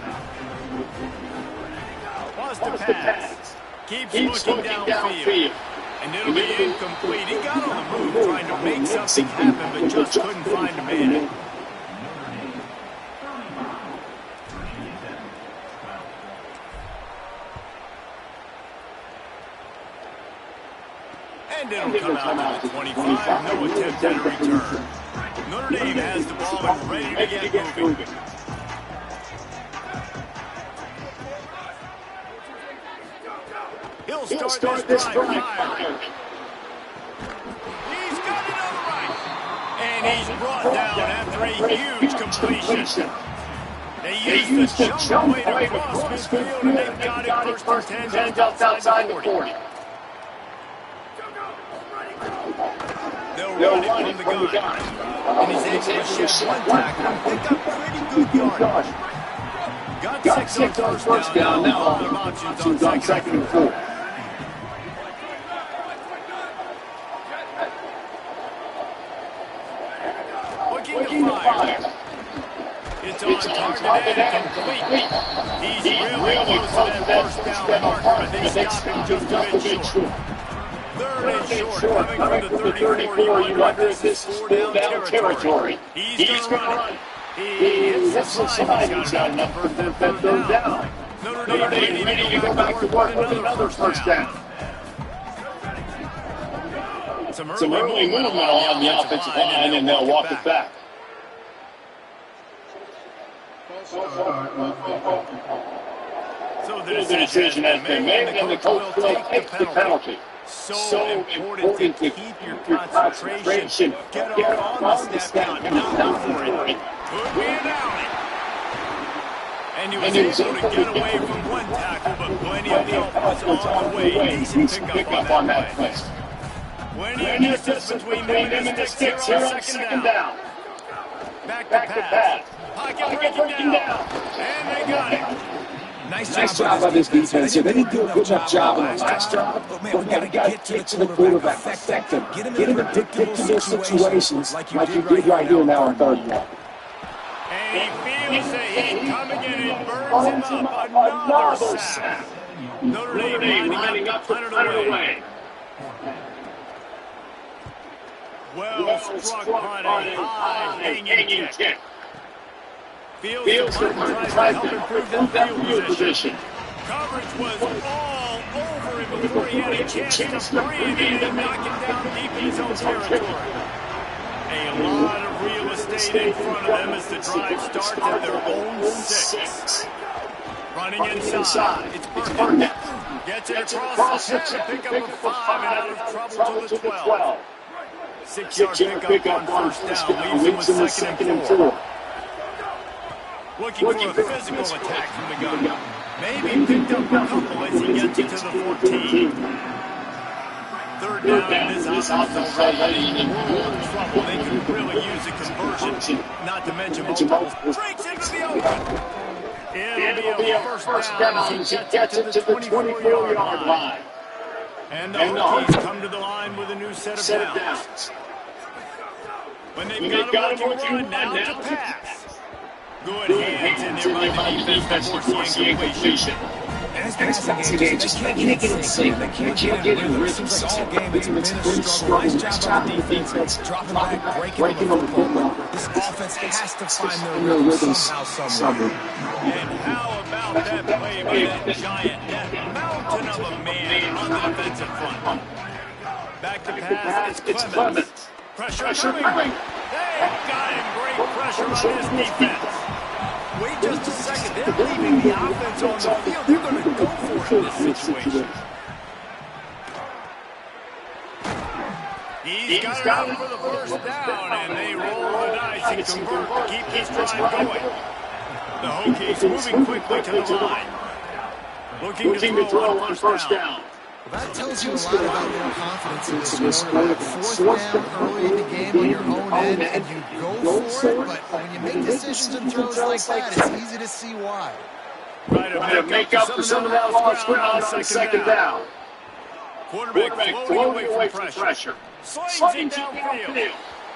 Was the pass. Keeps looking downfield. And it'll be incomplete. He got on the move trying to make something happen, but just couldn't find a man. And it'll come out to the 25. No attempt at a return. Notre Dame has the ball and ready to get moving. He'll start this drive firing. He's got it on the right. And he's brought down after a huge completion. They used the jump play to cross midfield, and they've got it first and 10 just outside the 40. They'll run it from the gun. And he's able to shed one tackle and pick up pretty good yardage. Got 6 on first down. Now a lot of options on second and 4. Looking to fire. It's on target and complete. He's really close to that first down marker, but they stop him just a bit short. Third and short, coming from the 34. You wonder if this is 4-down territory. He's going to run it. He hits the side. He's got enough for that third down. Notre Dame ready to go back to work with another first down. Some early movement on the offensive line, and they'll walk it back. So the decision has been made, and the coach will take the penalty. So important to keep your concentration. Get on the step count, not for it. Could be an outing. And he was able to get away from one tackle, but plenty of help was on the way. Decent pickup on that play. Plenty of distance between them and the sticks here on second down. Back to pass. Pocket breaking down. And they got it. Nice job by this defense. They didn't do a good enough job on the last job, but we got to get to the quarterback, affect him, get him in predictable situations like you did right here now on third down. And he feels the heat coming in and burns him up. Another sack. Notre Dame lining up to punt it away. Well struck punt, a high hanging kick. Fields the punt, tries to help improve that field position. Coverage was all over him before he had a chance to breathe and knock him down deep in his own territory. A lot of real estate in front of them as the drive starts at their own 6. Running inside. It's Burnett. Gets it across the 10 to pick up a 5 and out of trouble to the 12. 6-yard pickup on first down. Leaves him with second and 4. Looking for a physical attack from the gun. Maybe picked up a couple as he gets it to the 14. Third down, this offense already in world trouble. They could really use a conversion, not to mention multiple. Breaks into the open. It'll be a first down as he gets it to the 24-yard line. And the Hokies come to the line with a new set of downs. When they've got him working run, now to pass. Good hands in there by the defense to force the incompletion. And his passing game, just they can't get in sync. They can't get in rhythm. Seems like all game it's been a struggle. Nice job on the defense, dropping back, breaking on the football. This offense has to find their rhythm somehow, somewhere. And how about that play by that giant, that mountain of a man on the defensive front? Back to pass, it's Clemens. Pressure coming. They got him. Great pressure on this defense. Wait just a second. They're leaving the offense on the field. They're going to go for it in this situation. He's got it out for the first down, and they roll the dice and convert to keep this drive going. The Hokies moving quickly to the line. Looking to throw on first down. Well, that tells you a lot about their confidence in this quarterback. Fourth down early in the game on your own end, and you go for it, but when you make decisions and throws like that, it's easy to see why. Trying to make up for some of that lost ground on second down. Quarterback floating away from pressure. Slings it downfield.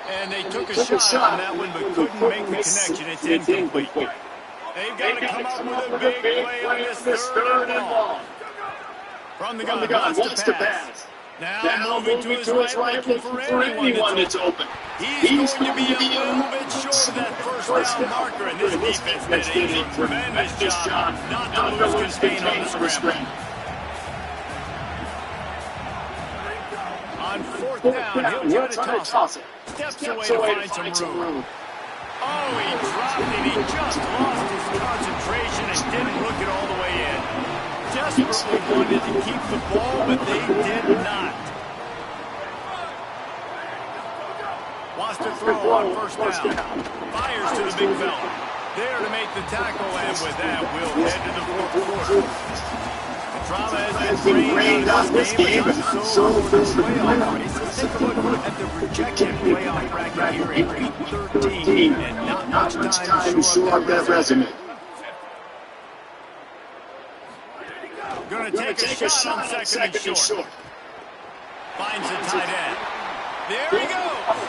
And they took a shot on that one, but couldn't make the connection. It's incomplete. They've got to come up with a big play on this third and long. From the gun, wants to pass. Now moving to his right, looking for anyone that's open. He's going to be a little bit short of that first down marker, and this defense did a tremendous job not to lose contain on the scramble. On fourth down, he'll try to toss it. Steps away to find some room. Oh, he dropped it. He just lost his concentration and didn't look it all the way in. Desperately wanted to keep the ball, but they did not. Wants to throw on first down. Fires to the big fella. There to make the tackle, and with that, we'll head to the fourth quarter. The drama has been rained on this game, but so for the playoff race. Let's take a look at the projected playoff bracket here in Week 13, and not much time to show up that resume. Going to take a shot on second and short. Finds the tight end. There he goes.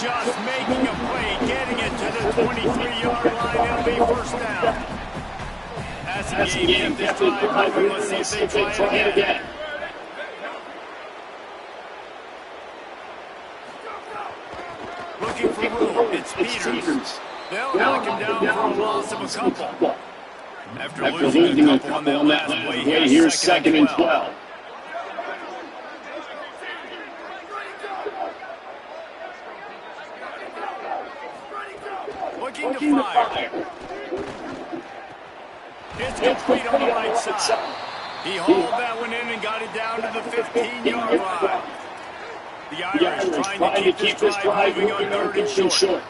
Just making a play, getting it to the 23-yard line. It'll be first down. That's a game. This drive, let's see if they try it again. Looking for room. It's Peters. They'll knock him down for a loss of a couple. After losing a couple on that last play, here's second and 12. Looking to fire. It's complete on the right side. He hauled that one in and got it down to the 15-yard line. The Irish trying to keep this drive moving on third and short.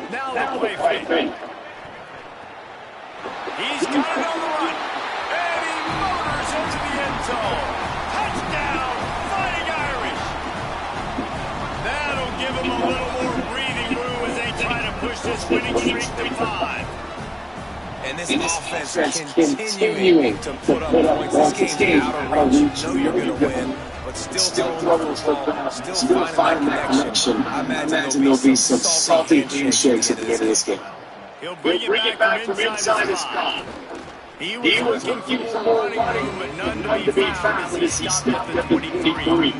Now the play fake. He's got it on the run. And he motors into the end zone. Touchdown, Fighting Irish. That'll give him a little more breathing room as they try to push this winning streak to 5. And this offense continuing to put up points. This game's out of reach. You know you're going to win, but still throwing the ball, still finding that connection. I imagine there'll be some salty handshakes at the end of this game. He'll bring it back from inside his spot. He was looking for more running room, but none to be found as he stopped at the 23.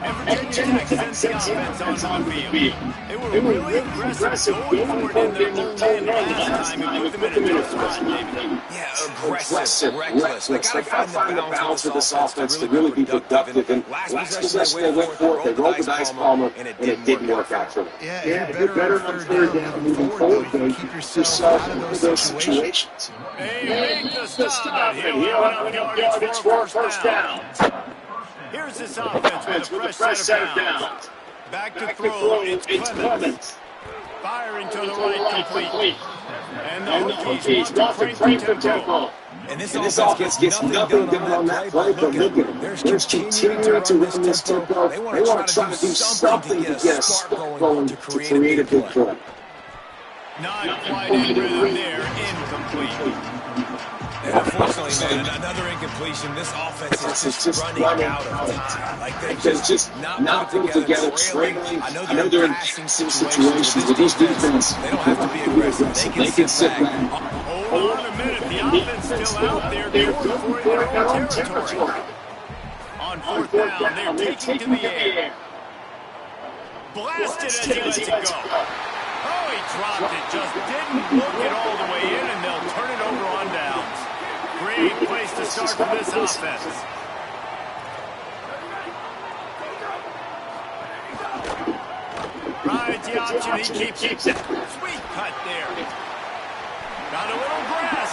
And Virginia Tech sends the offense on the field. They were really aggressive going for it in their own end last time. He put them in a tough spot, David. Yeah, aggressive, reckless. They got to find the balance of this offense to really be productive. And last possession they went for it, they rolled the dice palmer, and it didn't work out for them. Yeah, you're better on third down moving forward, though. Keep yourself out of those situations. They make the stop, and he'll have yardage for first down. Here's this offense with a fresh set of downs. Back to throw, it's Clemens. Firing to the right, complete. And the Hokies want to crank the tempo. And this offense gets nothing done on that play, but look at them. They're continuing to run this tempo. They want to try to do something to get a spark going to create a big play. Not quite in rhythm there. Incomplete. And unfortunately, man, another incompletion. This offense is just running out of time. Like they're just not put it together, trailing. I know they're in passing situations, but this defense, they don't have to be aggressive. They can sit back. Hold on a minute. The offense still out there going for it in their own territory. On fourth down, they're taking to the air. Blasted as he lets it go. Oh, he dropped it. Just didn't look it all the way in, and they'll turn it over on downs. Great place to start for this offense. Rides the option. He keeps it. Sweet cut there. Got a little grass.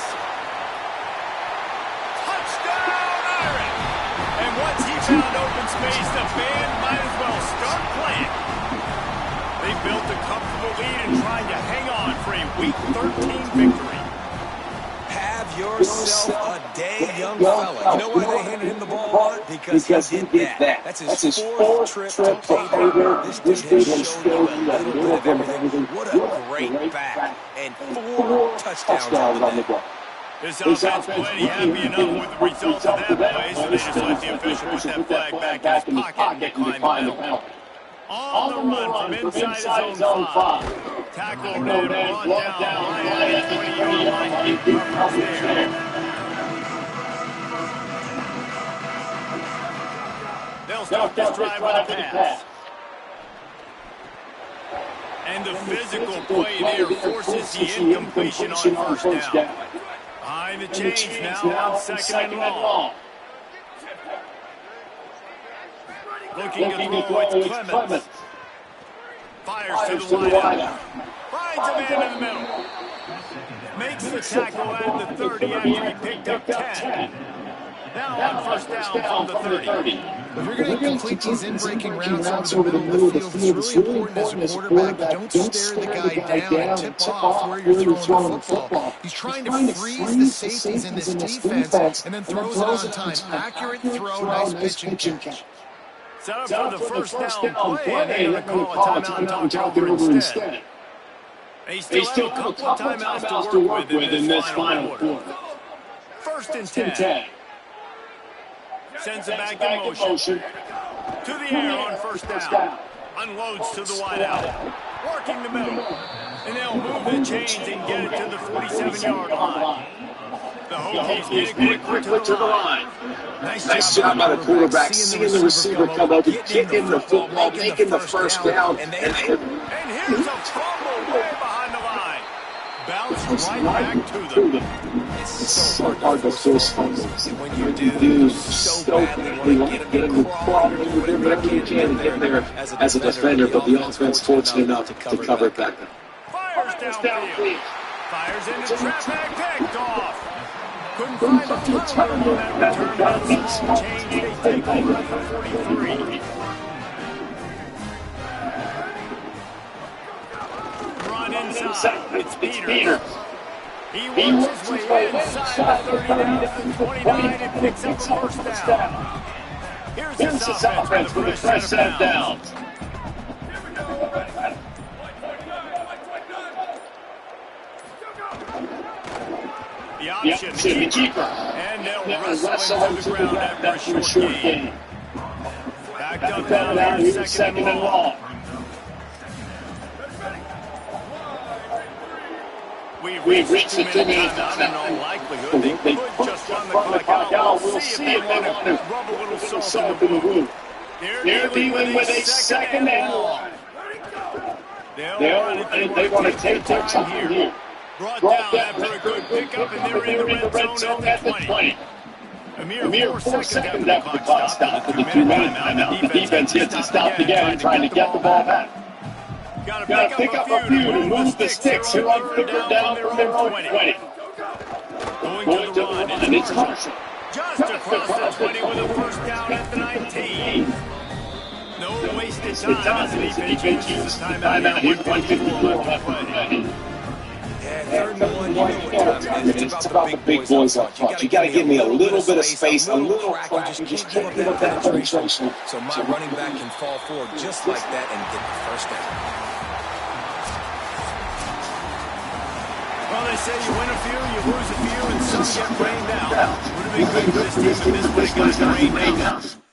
Touchdown, Iron. And once he found open space, the band might as well start playing. They built a comfortable lead and trying to hang on for a Week 13 victory. Have yourself a day, young fella. You know why they handed him the ball a lot? Because he did that. That's his fourth trip to pay dirt. This dude has shown you a little bit of everything. What a great back. And 4 touchdowns on the day. This offense plenty happy enough with the results of that play, so they just let the official put that flag back in his pocket and decline the penalty. On the run from inside his own 5. Tackle and brought down right at the 20-yard line. Deep coverage there. They'll start this drive with a pass. And the physical play there forces the incompletion on first down. Behind the chains now on second and long. Looking to throw, it's Clemens. Fires to the wideout. Finds a man in the middle. Makes the tackle at the 30 after he picked up 10. Now on first down from the 30. If you're going to complete these in-breaking routes over the middle of the field, it's really important as a quarterback, don't stare the guy down and tip off where you're throwing the football. He's trying to freeze the safeties in this defense and then throws it on time. Accurate throw, nice pitch and catch. Set up for the first down play, and they're going to call a timeout and talk over instead. They still have a couple of timeouts to work with in this final quarter. First and 10. Sends it back in motion. To the air on first down. Unloads to the wideout. Working the middle. And they'll move the chains and get it to the 47-yard line. The Hokies getting quick to the line. Nice job by the quarterback, seeing the receiver come open, getting the football, making the first down. And here's a fumble way behind the line. Bounce right back to them. It's so hard to force fumbles. When you do so badly want to get them to crawl, do whatever you can to get there as a defender, but the offense fortunate enough to cover it back. Fires downfield. Fires into traffic, picked off. Couldn't find a touchdown on that return. That's small change. They take over at the 43. Run inside. It's Peter. He works his way inside the 30 down to the 29 and picks up a first down. Here's this offense with a fresh set of downs. The option, the keeper. And they'll wrestle him to the ground after a short gain. Backed up down here, second and long. We've reached the 2-minute timeout. In all likelihood, they could just run the clock out. We'll see if they want to rub a little salt in the wound. They're dealing with a second and long. They want to take their time here. Brought down after a good pickup, and they're in the red zone at the 20. A mere 4 seconds after the clock stopped with the 2-minute timeout. The defense gets to stop again, trying to get the ball back. Got to pick up a few to move the sticks who are further down from their own 20. Going to the run, it's Marshall. Just across the 20 with a first down at the 19. No wasted time as the defense uses the timeout here. 1:54 left to play. Third and one, you know what time it is. It's about the big boys up front. You got to give me a little bit of space, a little crack. You just can't give up that penetration. So my running back can fall forward just like that and get the first down. Well, they say you win a few, you lose a few, and some get rained out. Would have been good for this team if this would have gotten rained out.